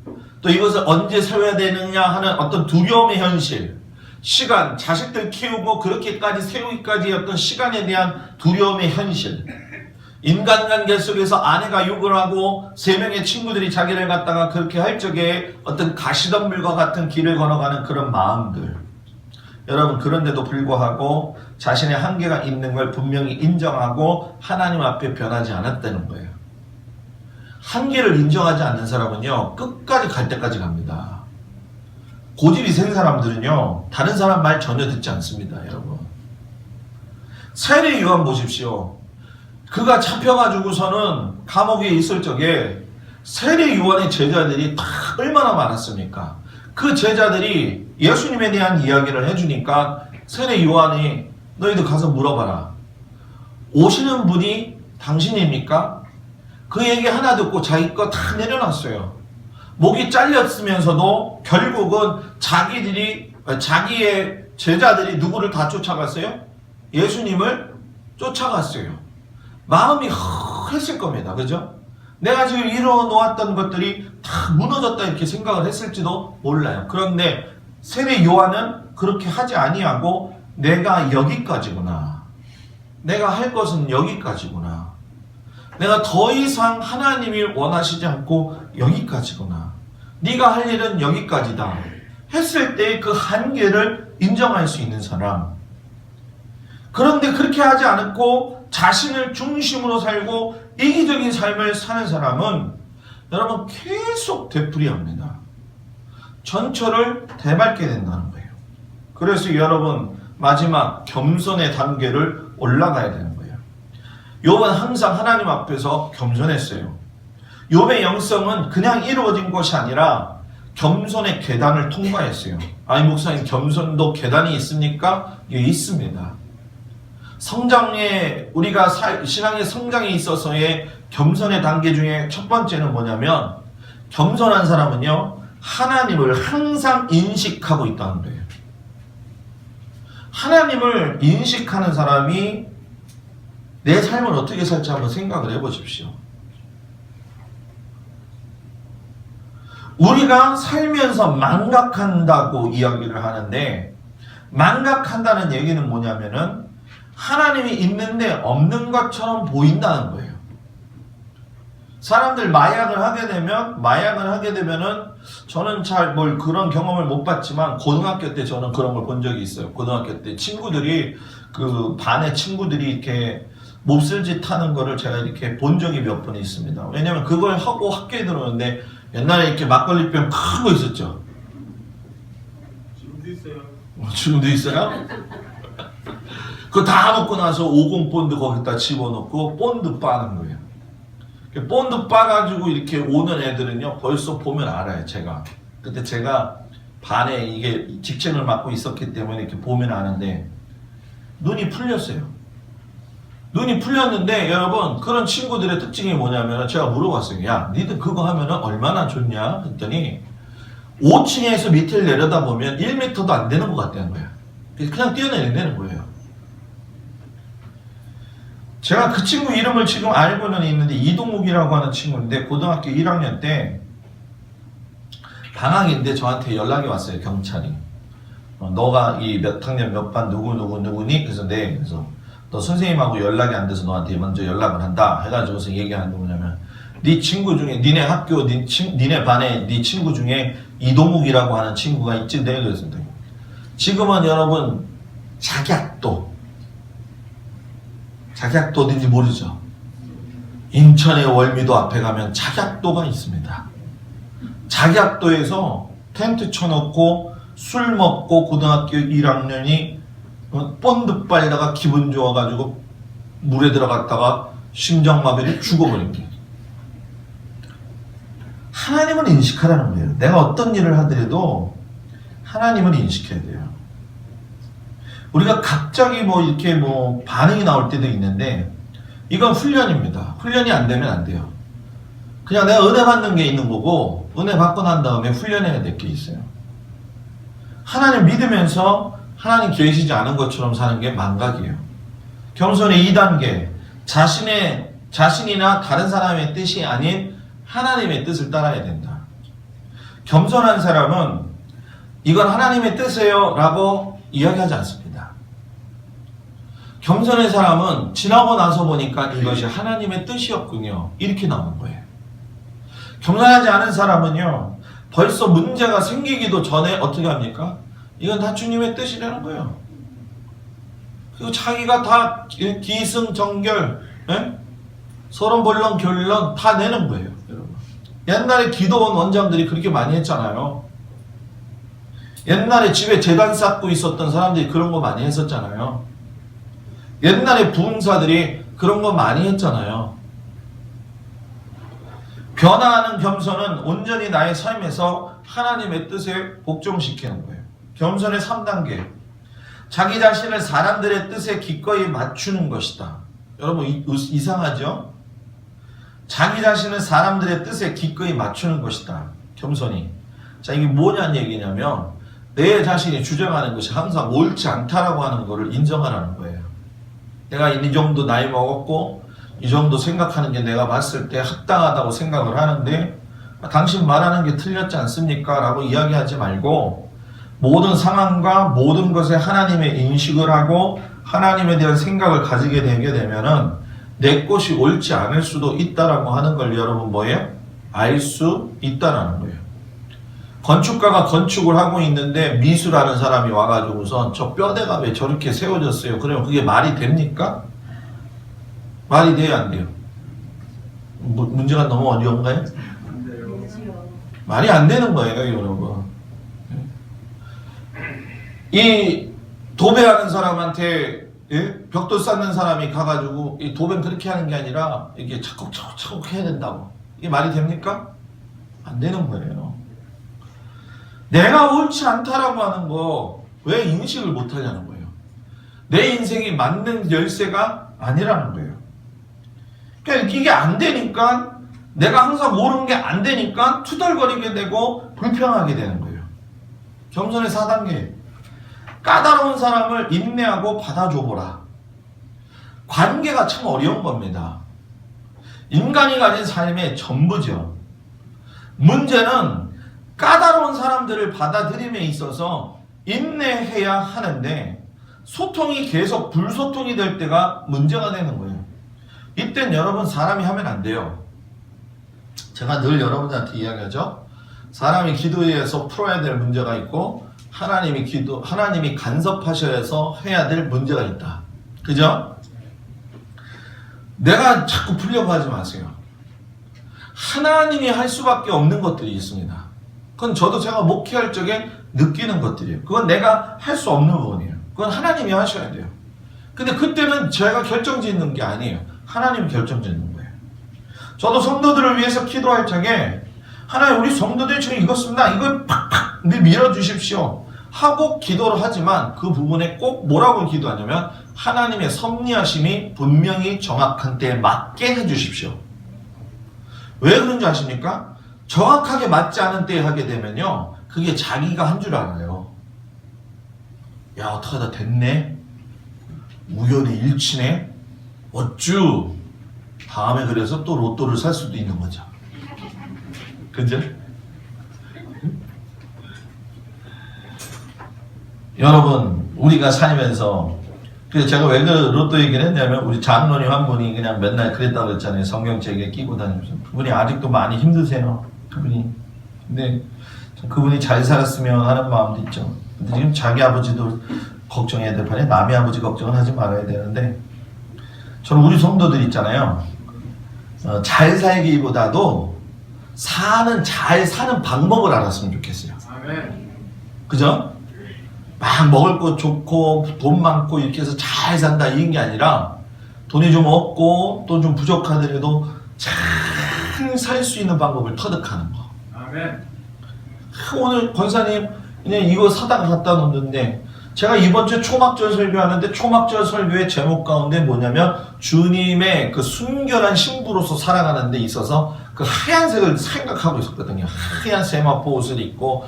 또 이것을 언제 세워야 되느냐 하는 어떤 두려움의 현실, 시간, 자식들 키우고 그렇게까지 세우기까지의 어떤 시간에 대한 두려움의 현실, 인간관계 속에서 아내가 욕을 하고 3명의 친구들이 자기를 갖다가 그렇게 할 적에 어떤 가시덤불과 같은 길을 걸어가는 그런 마음들. 여러분, 그런데도 불구하고 자신의 한계가 있는 걸 분명히 인정하고 하나님 앞에 변하지 않았다는 거예요. 한계를 인정하지 않는 사람은요, 끝까지 갈 때까지 갑니다. 고집이 센 사람들은요, 다른 사람 말 전혀 듣지 않습니다. 여러분, 세례 요한 보십시오. 그가 잡혀가지고서는 감옥에 있을 적에 세례 요한의 제자들이 다 얼마나 많았습니까? 그 제자들이 예수님에 대한 이야기를 해주니까 세례 요한이 너희들 가서 물어봐라. 오시는 분이 당신입니까? 그 얘기 하나 듣고 자기 거 다 내려놨어요. 목이 잘렸으면서도 결국은 자기의 제자들이 누구를 다 쫓아갔어요? 예수님을 쫓아갔어요. 마음이 허했을 겁니다. 그죠? 내가 지금 이뤄놓았던 것들이 다 무너졌다 이렇게 생각을 했을지도 몰라요. 그런데 세례 요한은 그렇게 하지 아니하고 내가 여기까지구나. 내가 할 것은 여기까지구나. 내가 더 이상 하나님이 원하시지 않고 여기까지구나. 네가 할 일은 여기까지다. 했을 때 그 한계를 인정할 수 있는 사람. 그런데 그렇게 하지 않고 자신을 중심으로 살고 이기적인 삶을 사는 사람은 여러분 계속 되풀이합니다. 전철을 대밟게 된다는 거예요. 그래서 여러분 마지막 겸손의 단계를 올라가야 되는 거예요. 욥은 항상 하나님 앞에서 겸손했어요. 욥의 영성은 그냥 이루어진 것이 아니라 겸손의 계단을 통과했어요. 아니 목사님, 겸손도 계단이 있습니까? 예, 있습니다. 성장에 우리가 신앙의 성장에 있어서의 겸손의 단계 중에 첫 번째는 뭐냐면 겸손한 사람은요, 하나님을 항상 인식하고 있다는 거예요. 하나님을 인식하는 사람이 내 삶을 어떻게 살지 한번 생각을 해보십시오. 우리가 살면서 망각한다고 이야기를 하는데, 망각한다는 얘기는 뭐냐면은 하나님이 있는데 없는 것처럼 보인다는 거예요. 사람들 마약을 하게 되면은 저는 잘 뭘 그런 경험을 못 봤지만 고등학교 때 저는 그런 걸 본 적이 있어요. 고등학교 때 친구들이 그 반의 친구들이 이렇게 몹쓸 짓 하는 거를 제가 이렇게 본 적이 몇 번 있습니다. 왜냐면 그걸 하고 학교에 들어오는데 옛날에 이렇게 막걸리병 큰 거 있었죠. 지금도 있어요. 지금도 있어요? 그거 다 먹고 나서 50 본드 거기다 집어넣고 본드 빠는 거예요. 본드 빠가지고 이렇게 오는 애들은요, 벌써 보면 알아요, 제가. 그때 제가 반에 이게 직책을 맡고 있었기 때문에 이렇게 보면 아는데, 눈이 풀렸어요. 눈이 풀렸는데, 여러분, 그런 친구들의 특징이 뭐냐면, 제가 물어봤어요. 야, 니들 그거 하면은 얼마나 좋냐? 했더니, 5층에서 밑을 내려다보면 1m도 안 되는 것 같다는 거예요. 그냥 뛰어내린다는 거예요. 제가 그 친구 이름을 지금 알고는 있는데, 이동욱이라고 하는 친구인데, 고등학교 1학년 때 방학인데 저한테 연락이 왔어요, 경찰이. 너가 이 몇 학년 몇 반 누구니? 그래서 네. 그래서 너 선생님하고 연락이 안 돼서 너한테 먼저 연락을 한다 해가지고서 얘기하는 게 뭐냐면, 네 친구 중에, 니네 학교, 니네 반에 네 친구 중에 이동욱이라고 하는 친구가 있지? 네. 그랬습니다. 지금은 여러분 작약도 어딘지 모르죠. 인천의 월미도 앞에 가면 작약도가 있습니다. 작약도에서 텐트 쳐놓고 술 먹고 고등학교 1학년이 본드 빨다가 기분 좋아가지고 물에 들어갔다가 심장마비를 죽어버린 거예요. 하나님을 인식하라는 거예요. 내가 어떤 일을 하더라도 하나님을 인식해야 돼요. 우리가 갑자기 이렇게 반응이 나올 때도 있는데, 이건 훈련입니다. 훈련이 안 되면 안 돼요. 그냥 내가 은혜 받는 게 있는 거고, 은혜 받고 난 다음에 훈련해야 될 게 있어요. 하나님 믿으면서 하나님 계시지 않은 것처럼 사는 게 망각이에요. 겸손의 2단계, 자신이나 다른 사람의 뜻이 아닌 하나님의 뜻을 따라야 된다. 겸손한 사람은 이건 하나님의 뜻이에요 라고 이야기하지 않습니다. 겸손한 사람은 지나고 나서 보니까 이것이 하나님의 뜻이었군요, 이렇게 나오는 거예요. 겸손하지 않은 사람은요, 벌써 문제가 생기기도 전에 어떻게 합니까? 이건 다 주님의 뜻이라는 거예요. 그리고 자기가 다 기승전결, 서론본론 결론 다 내는 거예요, 여러분. 옛날에 기도원 원장들이 그렇게 많이 했잖아요. 옛날에 집에 제단 쌓고 있었던 사람들이 그런 거 많이 했었잖아요. 옛날에 부흥사들이 그런 거 많이 했잖아요. 변화하는 겸손은 온전히 나의 삶에서 하나님의 뜻에 복종시키는 거예요. 겸손의 3단계, 자기 자신을 사람들의 뜻에 기꺼이 맞추는 것이다. 여러분 이상하죠? 자기 자신을 사람들의 뜻에 기꺼이 맞추는 것이다, 겸손이. 자, 이게 뭐냐는 얘기냐면, 내 자신이 주장하는 것이 항상 옳지 않다라고 하는 것을 인정하라는 거예요. 내가 이 정도 나이 먹었고 이 정도 생각하는 게 내가 봤을 때 합당하다고 생각을 하는데, 당신 말하는 게 틀렸지 않습니까? 라고 이야기하지 말고, 모든 상황과 모든 것에 하나님의 인식을 하고 하나님에 대한 생각을 가지게 되게 되면은 내 것이 옳지 않을 수도 있다라고 하는 걸 여러분 알 수 있다라는 거예요. 건축가가 건축을 하고 있는데 미수라는 사람이 와가지고선 저 뼈대가 왜 저렇게 세워졌어요? 그러면 그게 말이 됩니까? 말이 돼요, 안 돼요? 문제가 너무 어려운가요? 말이 안 되는 거예요, 여러분. 이 도배하는 사람한테, 벽돌 쌓는 사람이 가가지고 이 도배는 그렇게 하는 게 아니라 이게 차곡차곡 해야 된다고. 이게 말이 됩니까? 안 되는 거예요. 내가 옳지 않다라고 하는 거 왜 인식을 못 하냐는 거예요. 내 인생이 맞는 열쇠가 아니라는 거예요. 그러니까 이게 안 되니까 내가 항상 모르는 게 안 되니까 투덜거리게 되고 불평하게 되는 거예요. 겸손의 4단계. 까다로운 사람을 인내하고 받아줘보라. 관계가 참 어려운 겁니다. 인간이 가진 삶의 전부죠. 문제는 까다로운 사람들을 받아들임에 있어서 인내해야 하는데 소통이 계속 불소통이 될 때가 문제가 되는 거예요. 이땐 여러분 사람이 하면 안 돼요. 제가 늘 여러분들한테 이야기하죠. 사람이 기도해서 풀어야 될 문제가 있고 하나님이 간섭하셔서 해야 될 문제가 있다. 그죠? 내가 자꾸 풀려고 하지 마세요. 하나님이 할 수밖에 없는 것들이 있습니다. 그건 저도 제가 목회할 적에 느끼는 것들이에요. 그건 내가 할 수 없는 부분이에요. 그건 하나님이 하셔야 돼요. 근데 그때는 제가 결정짓는 게 아니에요. 하나님이 결정짓는 거예요. 저도 성도들을 위해서 기도할 적에 하나님 우리 성도들이 지금 이것습니다. 이걸 팍팍 밀어주십시오. 하고 기도를 하지만 그 부분에 꼭 뭐라고 기도하냐면 하나님의 섭리하심이 분명히 정확한 때에 맞게 해주십시오. 왜 그런지 아십니까? 정확하게 맞지 않은 때에 하게 되면요. 그게 자기가 한 줄 알아요. 야 어떡하다 됐네. 우연의 일치네. 어쭈. 다음에 그래서 또 로또를 살 수도 있는 거죠. 그죠? 여러분 우리가 살면서 그래서 제가 왜 그 로또 얘기를 했냐면 우리 장로님 한 분이 그냥 맨날 그랬다고 그랬잖아요. 성경책에 끼고 다니면서 그분이 아직도 많이 힘드세요. 그분이. 근데 그분이 잘 살았으면 하는 마음도 있죠. 근데 지금 자기 아버지도 걱정해야 될 판에 남의 아버지 걱정은 하지 말아야 되는데 저는 우리 성도들 있잖아요. 잘 살기보다도 잘 사는 방법을 알았으면 좋겠어요. 아멘. 그죠? 막 먹을 거 좋고 돈 많고 이렇게 해서 잘 산다 이런 게 아니라 돈이 좀 없고 또 좀 부족하더라도 잘 살 수 있는 방법을 터득하는 거. 아멘. 오늘 권사님 그냥 이거 사다가 갖다 놓는데 제가 이번 주에 초막절 설교하는데 초막절 설교의 제목 가운데 뭐냐면 주님의 그 순결한 신부로서 살아가는 데 있어서 그 하얀색을 생각하고 있었거든요. 하얀 세마포 옷을 입고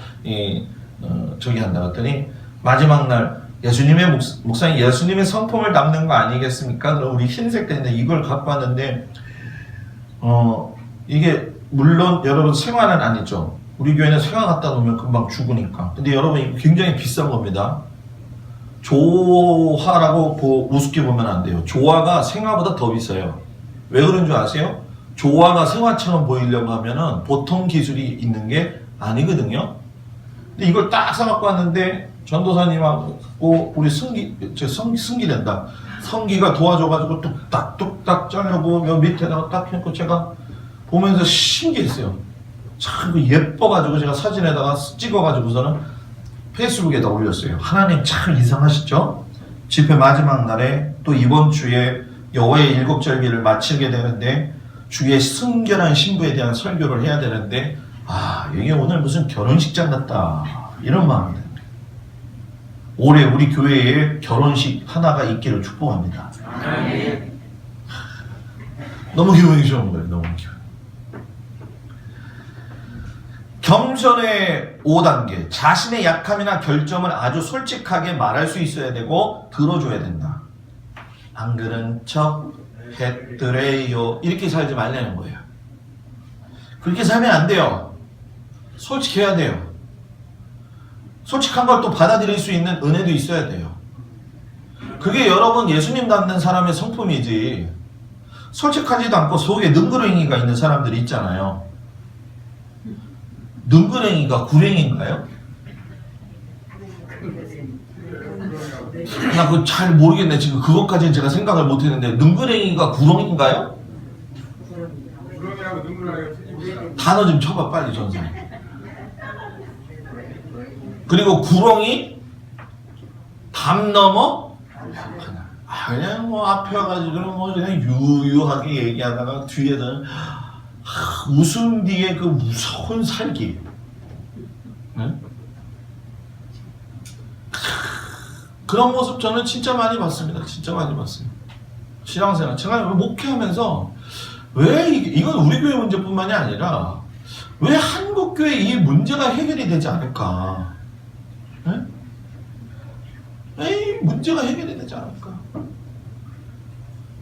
저기 한다 했더니 마지막 날 예수님의 목사님 예수님의 성품을 담는 거 아니겠습니까? 그럼 우리 흰색 때인데 이걸 갖고 왔는데 이게 물론 여러분 생화는 아니죠. 우리 교회는 생화 갖다 놓으면 금방 죽으니까. 근데 여러분 이거 굉장히 비싼 겁니다. 조화라고 우습게 보면 안 돼요. 조화가 생화보다 더 비싸요. 왜 그런 줄 아세요? 조화가 생화처럼 보이려고 하면은 보통 기술이 있는 게 아니거든요. 근데 이걸 딱 사갖고 왔는데 전도사님하고 우리 승기된다. 성기가 도와줘가지고 뚝딱뚝딱 잘라고 요 밑에다가 딱 해놓고 제가 보면서 신기했어요. 참 예뻐가지고 제가 사진에다가 찍어가지고서는 페이스북에다 올렸어요. 하나님 참 이상하시죠? 집회 마지막 날에 또 이번 주에 여호와의 일곱 절기를 마치게 되는데 주의 순결한 신부에 대한 설교를 해야 되는데 이게 오늘 무슨 결혼식장 같다 이런 마음이 듭니다. 올해 우리 교회에 결혼식 하나가 있기를 축복합니다. 아멘. 너무 기분이 좋은 거예요. 너무 기분. 겸손의 5단계. 자신의 약함이나 결점을 아주 솔직하게 말할 수 있어야 되고 들어줘야 된다. 안 그런 척 했더래요. 이렇게 살지 말라는 거예요. 그렇게 살면 안 돼요. 솔직해야 돼요. 솔직한 걸 또 받아들일 수 있는 은혜도 있어야 돼요. 그게 여러분 예수님 닮는 사람의 성품이지. 솔직하지도 않고 속에 능그렁이가 있는 사람들이 있잖아요. 능그렁이가 구렁인가요? 나 그거 잘 모르겠네. 지금 그것까지는 제가 생각을 못했는데 능그렁이가 구렁인가요? 구렁이하고 능구렁이하고 틀립니다. 단어 좀 쳐봐 빨리 전사님. 그리고 구렁이 담 넘어 그냥 뭐 앞에 와가지고 뭐 그냥 유유하게 얘기하다가 뒤에는 웃음 뒤에 그 무서운 살기. 네? 그런 모습 저는 진짜 많이 봤습니다. 진짜 많이 봤어요. 신앙생활 제가 목회하면서 왜 이건 우리 교회 문제뿐만이 아니라 왜 한국 교회 이 문제가 해결이 되지 않을까? 네? 왜 이 문제가 해결이 되지 않을까?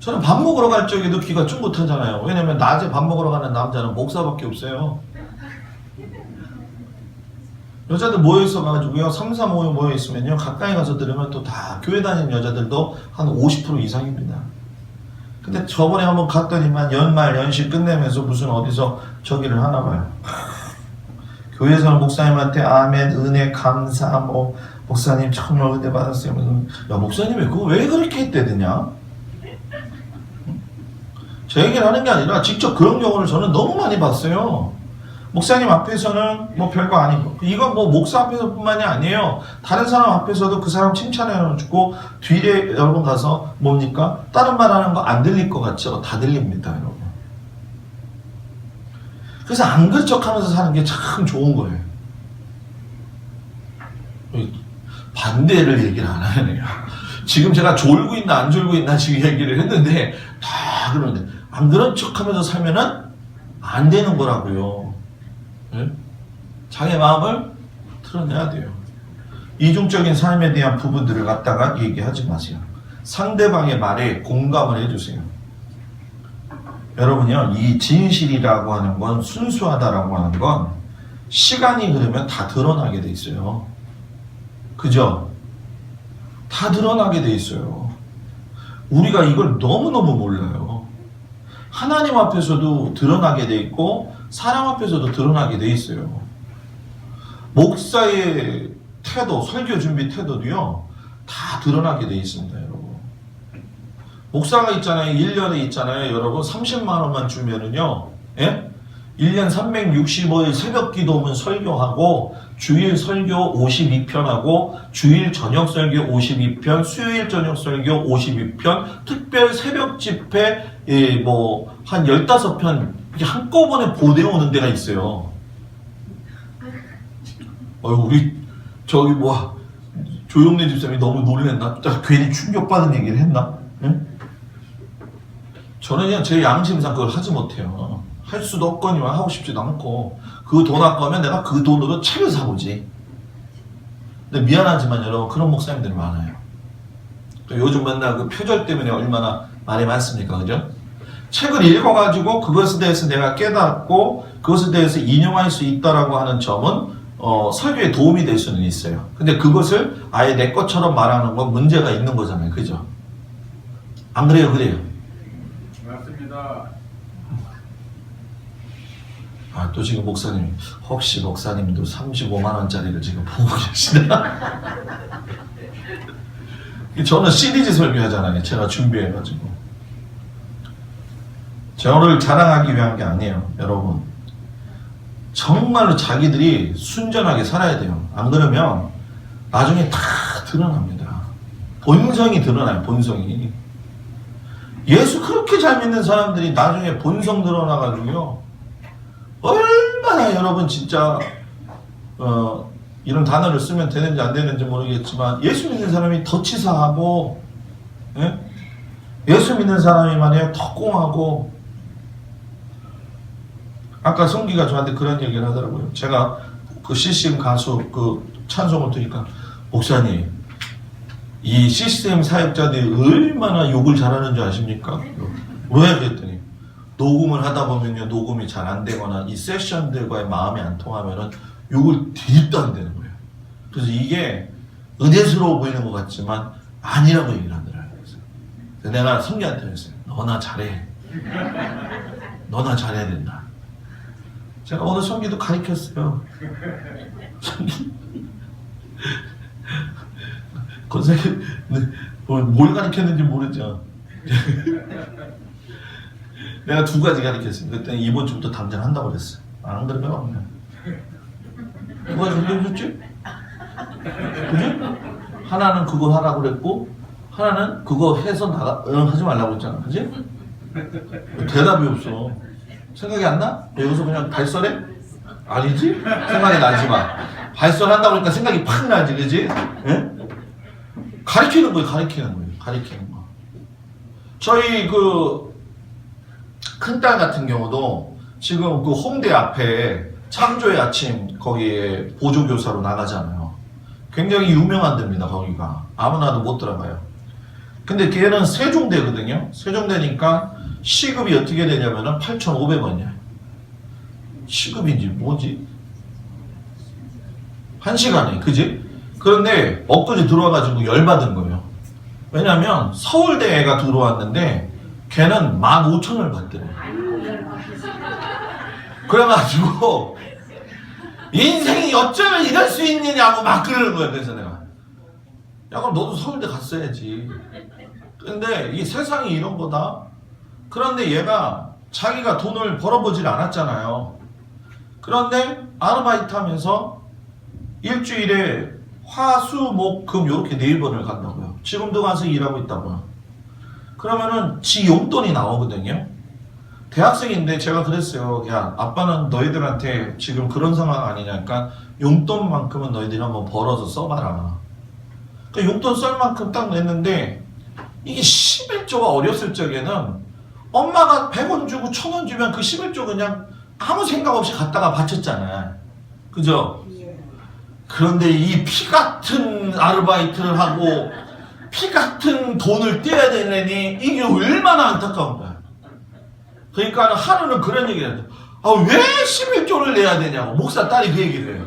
저는 밥 먹으러 갈 적에도 귀가 쫑긋하잖아요. 왜냐면 낮에 밥 먹으러 가는 남자는 목사밖에 없어요. 여자들 모여있어가지고요, 3, 4, 5 모여있으면요, 가까이 가서 들으면 또 다 교회 다니는 여자들도 한 50% 이상입니다. 근데 저번에 한번 갔더니만 연말 연시 끝내면서 무슨 어디서 저기를 하나 봐요. 교회에서는 목사님한테 아멘, 은혜, 감사, 목사님 정말 은혜 받았어요. 야, 목사님이 그거 왜 그렇게 했대느냐? 제 얘기를 하는 게 아니라 직접 그런 경우를 저는 너무 많이 봤어요. 목사님 앞에서는 뭐 별거 아니고, 이건 뭐 목사 앞에서뿐만이 아니에요. 다른 사람 앞에서도 그 사람 칭찬해주고 뒤에 여러분 가서 뭡니까? 다른 말 하는 거 안 들릴 것 같죠? 다 들립니다, 여러분. 그래서 안 그런 척하면서 사는 게 참 좋은 거예요. 반대를 얘기를 안 하네요. 지금 제가 졸고 있나 안 졸고 있나 지금 얘기를 했는데 다 그러는데 안 그런 척하면서 살면은 안 되는 거라고요. 네? 자기 마음을 드러내야 돼요. 이중적인 삶에 대한 부분들을 갖다가 얘기하지 마세요. 상대방의 말에 공감을 해주세요. 여러분요, 이 진실이라고 하는 건, 순수하다라고 하는 건 시간이 흐르면 다 드러나게 돼 있어요. 그죠? 다 드러나게 돼 있어요. 우리가 이걸 너무너무 몰라요. 하나님 앞에서도 드러나게 돼 있고 사람 앞에서도 드러나게 돼 있어요. 목사의 태도, 설교 준비 태도도요, 다 드러나게 돼 있습니다, 여러분. 목사가 있잖아요. 1년에 있잖아요. 여러분 30만 원만 주면은요, 예? 1년 365일 새벽 기도문 설교하고 주일 설교 52편하고 주일 저녁 설교 52편, 수요일 저녁 설교 52편, 특별 새벽 집회 한 15편 한꺼번에 보내오는 데가 있어요. 우리 저기 조용래 집사님이 너무 놀랬나? 괜히 충격받은 얘기를 했나? 응? 저는 그냥 제 양심상 그걸 하지 못해요. 할 수도 없거니와 하고 싶지도 않고, 그 돈 아까우면 내가 그 돈으로 책을 사보지. 근데 미안하지만 여러분, 그런 목사님들이 많아요. 요즘 맨날 그 표절 때문에 얼마나 말이 많습니까? 그죠? 책을 읽어가지고 그것에 대해서 내가 깨닫고 그것에 대해서 인용할 수 있다라고 하는 점은 설교에 도움이 될 수는 있어요. 근데 그것을 아예 내 것처럼 말하는 건 문제가 있는 거잖아요. 그죠? 안 그래요? 그래요? 맞습니다. 또 지금 목사님, 혹시 목사님도 35만 원짜리를 지금 보고 계시나? 저는 시리즈 설교하잖아요. 제가 준비해가지고. 저를 자랑하기 위한 게 아니에요. 여러분, 정말로 자기들이 순전하게 살아야 돼요. 안 그러면 나중에 다 드러납니다. 본성이 드러나요. 본성이. 예수 그렇게 잘 믿는 사람들이 나중에 본성 드러나가지고요, 얼마나 여러분 진짜 이런 단어를 쓰면 되는지 안 되는지 모르겠지만, 예수 믿는 사람이 더 치사하고, 예? 예수 믿는 사람이만 더 꽁하고. 아까 성기가 저한테 그런 얘기를 하더라고요. 제가 그 CCM 가수 그 찬송을 들으니까, 목사님, 이 CCM 사역자들이 얼마나 욕을 잘하는 줄 아십니까? 왜? 그랬더니, 녹음을 하다 보면요, 녹음이 잘 안 되거나 이 세션들과의 마음이 안 통하면은 욕을 뒤집도 안 되는 거예요. 그래서 이게 은혜스러워 보이는 것 같지만 아니라고 얘기를 하더라고요. 그래서 내가 성기한테 했어요. 너나 잘해. 너나 잘해야 된다. 제가 오늘 성기도 가르쳤어요. 권사님, 뭘 가르쳤는지 모르죠. 내가 2가지 가르쳤어요. 그랬더니 이번 주부터 당장 한다고 그랬어요. 안 그러면 없네. 누가 들려줬지? 그지? 하나는 그거 하라고 그랬고, 하나는 그거 해서 하지 말라고 했잖아. 그지? 대답이 없어. 생각이 안 나? 여기서 그냥 발설해? 아니지? 생각이 나지만. 발설한다고 하니까 생각이 팍 나지. 그지? 예? 가르치는 거예요. 가르치는 거. 저희 큰딸 같은 경우도 지금 그 홍대 앞에 창조의 아침 거기에 보조교사로 나가잖아요. 굉장히 유명한 데입니다. 거기가 아무나도 못 들어가요. 근데 걔는 세종대거든요. 세종대니까 시급이 어떻게 되냐면은 8,500원이야. 시급인지 뭐지? 1시간에, 그지? 그런데 엊그제 들어와가지고 열받은 거예요. 왜냐면 서울대 애가 들어왔는데 걔는 15,000원을 받더래. 그래가지고 인생이 어쩌면 이럴 수 있느냐고 막 그러는 거야. 그래서 내가 야 그럼 너도 서울대 갔어야지. 근데 이 세상이 이런 거다. 그런데 얘가 자기가 돈을 벌어보질 않았잖아요. 그런데 아르바이트 하면서 일주일에 화, 수, 목, 금 요렇게 4번을 간다고요. 지금도 가서 일하고 있다고요. 그러면은 지 용돈이 나오거든요. 대학생인데 제가 그랬어요. 야 아빠는 너희들한테 지금 그런 상황 아니냐니까 용돈만큼은 너희들이 한번 벌어서 써봐라. 그러니까 용돈 쓸 만큼 딱 냈는데 이게 11조가 어렸을 적에는 엄마가 100원 주고 1000원 주면 그 11조 그냥 아무 생각 없이 갖다가 바쳤잖아요. 그죠? 그런데 이 피 같은 아르바이트를 하고 피 같은 돈을 떼야 되느니 이게 얼마나 안타까운 거야. 그러니까 하루는 그런 얘기를 해요. 아, 왜 11조를 내야 되냐고. 목사 딸이 그 얘기를 해요.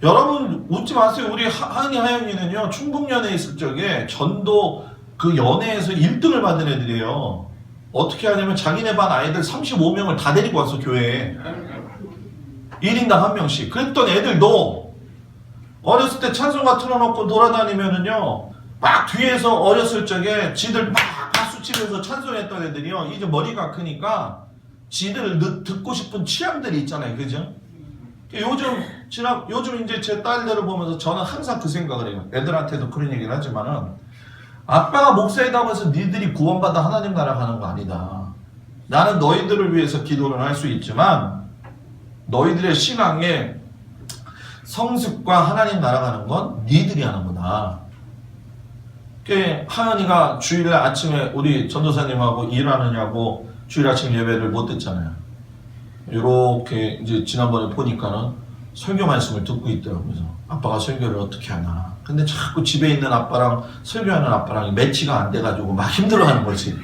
여러분 웃지 마세요. 우리 하은이 하영이는요 충북연에 있을 적에 전도 그 연회에서 1등을 받은 애들이에요. 어떻게 하냐면 자기네 반 아이들 35명을 다 데리고 왔어 교회에. 1인당 1명씩. 그랬던 애들도 어렸을 때 찬송가 틀어놓고 돌아다니면은요 막 뒤에서 어렸을 적에 지들 막 박수치면서 찬송했던 애들이요 이제 머리가 크니까 지들 듣고 싶은 취향들이 있잖아요. 그죠? 요즘 이제 제 딸들을 보면서 저는 항상 그 생각을 해요. 애들한테도 그런 얘기를 하지만은 아빠가 목사이다 해서 니들이 구원받아 하나님 나라 가는 거 아니다. 나는 너희들을 위해서 기도를 할 수 있지만 너희들의 신앙의 성숙과 하나님 나라 가는 건 니들이 하는 거다. 하은이가 주일 아침에 우리 전도사님하고 일하느냐고 주일 아침 예배를 못 듣잖아요. 이렇게 이제 지난번에 보니까는 설교 말씀을 듣고 있더라고요. 그래서 아빠가 설교를 어떻게 하나. 근데 자꾸 집에 있는 아빠랑 설교하는 아빠랑 매치가 안 돼가지고 막 힘들어하는 거지.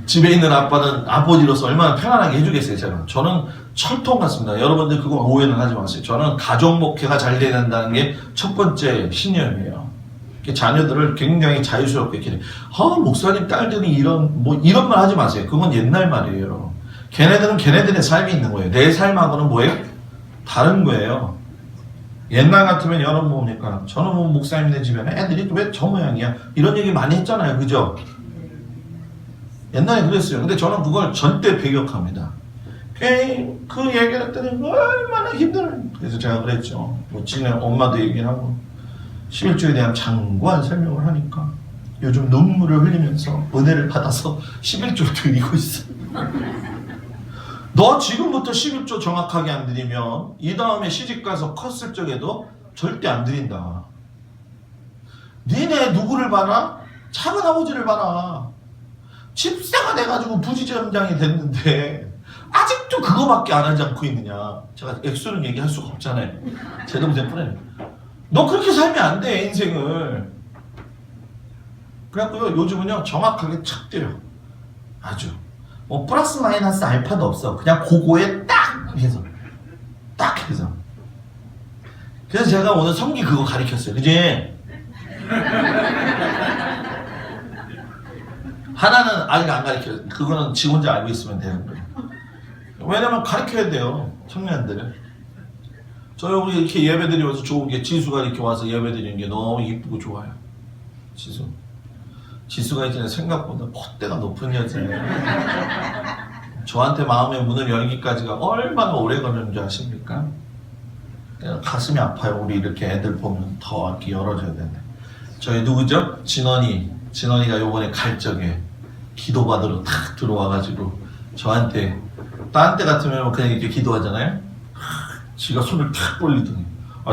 집에 있는 아빠는 아버지로서 얼마나 편안하게 해주겠어요. 저는 철통 같습니다. 여러분들 그거 오해는 하지 마세요. 저는 가족 목회가 잘 돼야 된다는 게 첫 번째 신념이에요. 자녀들을 굉장히 자유스럽게 이렇게 목사님 딸들이 이런 말 하지 마세요. 그건 옛날 말이에요. 걔네들은 걔네들의 삶이 있는 거예요. 내 삶하고는 뭐예요? 다른 거예요. 옛날 같으면 여러분 뭡니까? 저는 뭐 목사님네 집에는 애들이 왜 저 모양이야? 이런 얘기 많이 했잖아요. 그죠? 옛날에 그랬어요. 근데 저는 그걸 절대 배격합니다. 그 얘기를 했더니 얼마나 힘들어요. 그래서 제가 그랬죠. 지네 엄마도 얘기를 하고 11조에 대한 장구한 설명을 하니까 요즘 눈물을 흘리면서 은혜를 받아서 11조 드리고 있어. 너 지금부터 11조 정확하게 안 드리면 이 다음에 시집가서 컸을 적에도 절대 안 드린다. 니네 누구를 봐라? 작은 아버지를 봐라. 집사가 돼가지고 부지점장이 됐는데 아직도 그거밖에 안 하지 않고 있느냐. 제가 액수는 얘기할 수가 없잖아요. 제 동생 뿐이에요. 너 그렇게 살면 안 돼, 인생을. 그래갖고요 요즘은요 정확하게 착 때려. 아주 뭐 플러스 마이너스 알파도 없어. 그냥 그거에 딱 해서 그래서 제가 오늘 성기 그거 가르쳤어요. 그지? 하나는 아직 안 가르쳐요. 그거는 지 혼자 알고 있으면 되는 거예요. 왜냐면 가르쳐야 돼요. 청년들을. 저 여기 이렇게 예배 드리면서 좋은 게 지수가 이렇게 와서 예배 드리는 게 너무 이쁘고 좋아요. 지수가 이제 생각보다 콧대가 높은 여자예요. 저한테 마음의 문을 열기까지가 얼마나 오래 걸리는 줄 아십니까? 가슴이 아파요. 우리 이렇게 애들 보면 더 이렇게 열어줘야 되는데. 저희 누구죠? 진원이가 요번에 갈 적에 기도받으러 탁 들어와가지고 저한테 딴 때 같으면 그냥 이렇게 기도하잖아요. 지가 손을 탁 벌리더니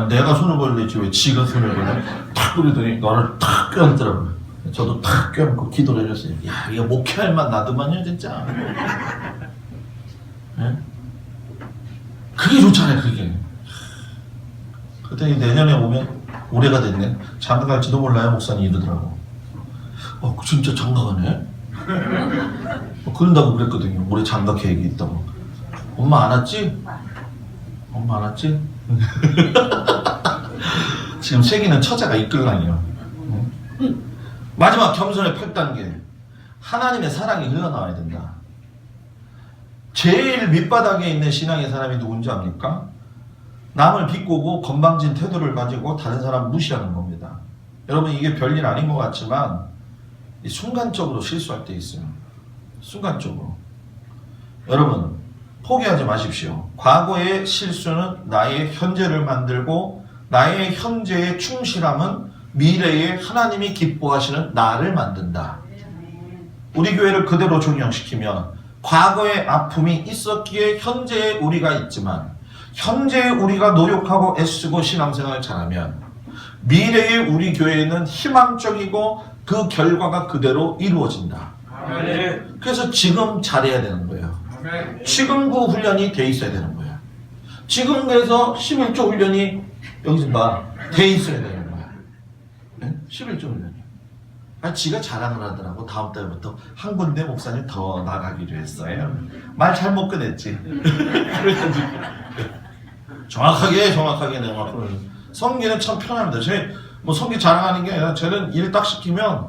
내가 손을 벌리지 왜 지가 손을 벌려? 탁 벌리더니 나를 탁 껴안더라고요. 저도 탁 껴안고 기도를 해줬어요. 야, 이거 목회할 만 나더만요, 진짜. 예? 그게 좋잖아요, 그게. 그랬더니 내년에 오면 올해가 됐네. 장가 갈지도 몰라요, 목사님 이러더라고. 진짜 장가 가네? 그런다고 그랬거든요. 올해 장가 계획이 있다고. 엄마 안 왔지? 엄마 안 왔지? 지금 세기는 처자가 이끌랑이요. 마지막 겸손의 8단계. 하나님의 사랑이 흘러나와야 된다. 제일 밑바닥에 있는 신앙의 사람이 누군지 압니까? 남을 비꼬고 건방진 태도를 가지고 다른 사람 무시하는 겁니다. 여러분 이게 별일 아닌 것 같지만 순간적으로 실수할 때 있어요. 순간적으로. 여러분 포기하지 마십시오. 과거의 실수는 나의 현재를 만들고 나의 현재의 충실함은 미래에 하나님이 기뻐하시는 나를 만든다. 우리 교회를 그대로 적용시키면 과거의 아픔이 있었기에 현재의 우리가 있지만 현재의 우리가 노력하고 애쓰고 신앙생활을 잘하면 미래의 우리 교회는 희망적이고 그 결과가 그대로 이루어진다. 아멘. 그래서 지금 잘해야 되는 거예요. 아멘. 지금 그 훈련이 돼 있어야 되는 거예요. 지금 그래서 11조 훈련이 여기서 돼 있어야 되는 거예요. 네? 11조 훈련이. 지가 자랑을 하더라고. 다음 달부터 한 군데 목사님 더 나가기로 했어요. 말 잘못 꺼냈지. 그래가지고 정확하게 내가 앞으로 성기는 참 편합니다. 뭐 성기 자랑하는 게 아니라 쟤는 일 딱 시키면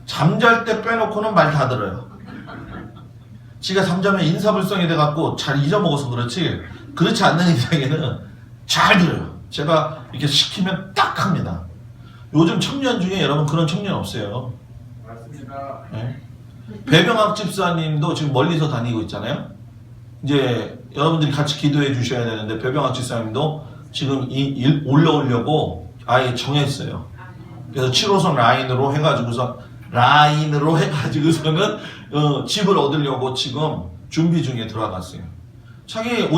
잠잘 때 빼놓고는 말 다 들어요. 지가 잠자면 인사불성이 돼갖고 잘 잊어먹어서 그렇지 않는 이상에는 잘 들어요. 제가 이렇게 시키면 딱 합니다. 요즘 청년 중에 여러분 그런 청년 없어요. 맞습니다. 네? 배병학 집사님도 지금 멀리서 다니고 있잖아요. 이제 여러분들이 같이 기도해 주셔야 되는데 배병학 집사님도 지금 이 올라오려고 아예 정했어요. 그래서 7호선 라인으로 해가지고서는 집을 얻으려고 지금 준비 중에 들어갔어요. 자기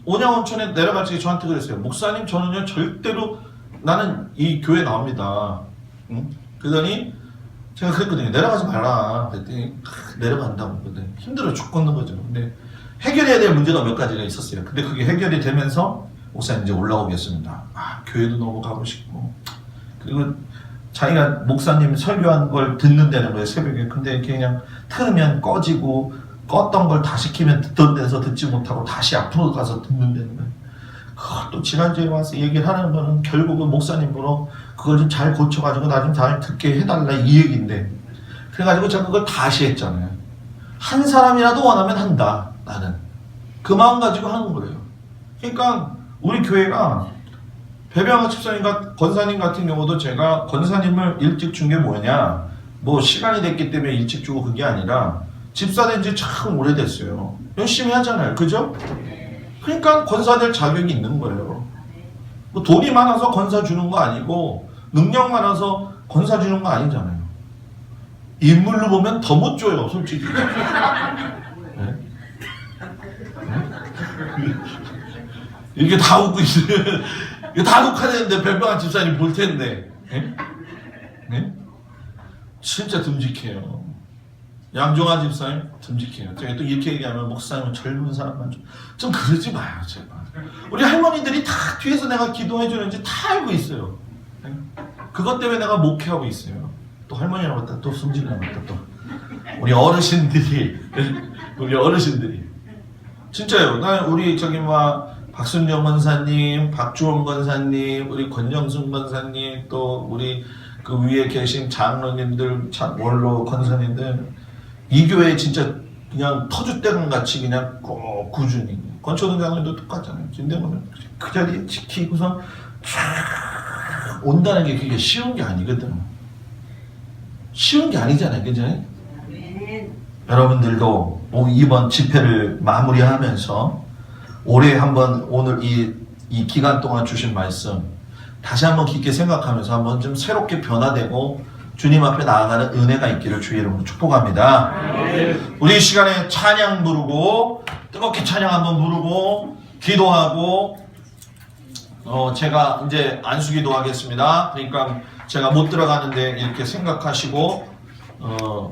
온양온천에 내려갈 적에 저한테 그랬어요. 목사님 저는요 절대로 나는 이 교회 나옵니다. 응? 그러더니 제가 그랬거든요. 내려가지 마라. 그랬더니 내려간다고. 근데 힘들어 죽겠는 거죠. 근데 해결해야 될 문제가 몇 가지가 있었어요. 근데 그게 해결이 되면서 목사님 이제 올라오겠습니다. 교회도 너무 가고 싶고 그리고 자기가 목사님 설교한 걸 듣는다는 거예요. 새벽에. 근데 그냥 틀으면 꺼지고 껐던 걸 다시 키면 듣던 데서 듣지 못하고 다시 앞으로 가서 듣는다는 거예요. 그걸 또 지난주에 와서 얘기를 하는 거는 결국은 목사님 보러 그걸 좀 잘 고쳐가지고 나 좀 잘 듣게 해달라 이 얘기인데 그래가지고 제가 그걸 다시 했잖아요. 한 사람이라도 원하면 한다. 나는 그 마음 가지고 하는 거예요. 그러니까 우리 교회가 배병학 집사님과 권사님 같은 경우도 제가 권사님을 일찍 준 게 뭐냐 뭐 시간이 됐기 때문에 일찍 주고 그게 아니라 집사된 지 참 오래됐어요. 열심히 하잖아요. 그죠? 그러니까 권사 될 자격이 있는 거예요. 뭐 돈이 많아서 권사 주는 거 아니고 능력 많아서 권사 주는 거 아니잖아요. 인물로 보면 더 못 줘요, 솔직히. 네? 이렇게 다 웃고 있어요. 이거 다 녹화되는데 별명한 집사님 볼 텐데. 네? 네? 진짜 듬직해요. 양종환 집사님 듬직해요. 제가 또 이렇게 얘기하면 목사님은 젊은 사람만 좀 그러지 마요, 제발. 우리 할머니들이 다 뒤에서 내가 기도해 주는지 다 알고 있어요. 네? 그것 때문에 내가 목회하고 있어요. 또 할머니라고 했다, 또 승진이라고 했다, 또 우리 어르신들이 진짜요. 나 우리 저기 박순정 권사님, 박주원 권사님, 우리 권정순 권사님, 또 우리 그 위에 계신 장로님들, 원로 권사님들, 이 교회 진짜 그냥 터줏대감 같이 그냥 꼭 꾸준히. 권초동 장로님도 똑같잖아요. 김대모는 그 자리에 지키고서 쫙 온다는 게 그게 쉬운 게 아니거든. 쉬운 게 아니잖아요. 그죠? 여러분들도 이번 집회를 마무리하면서 올해 한번 오늘 이 기간 동안 주신 말씀 다시 한번 깊게 생각하면서 한번 좀 새롭게 변화되고 주님 앞에 나아가는 은혜가 있기를 주의 이름으로 축복합니다. 우리 이 시간에 찬양 부르고 뜨겁게 찬양 한번 부르고 기도하고 제가 이제 안수기도 하겠습니다. 그러니까 제가 못 들어가는데 이렇게 생각하시고 어,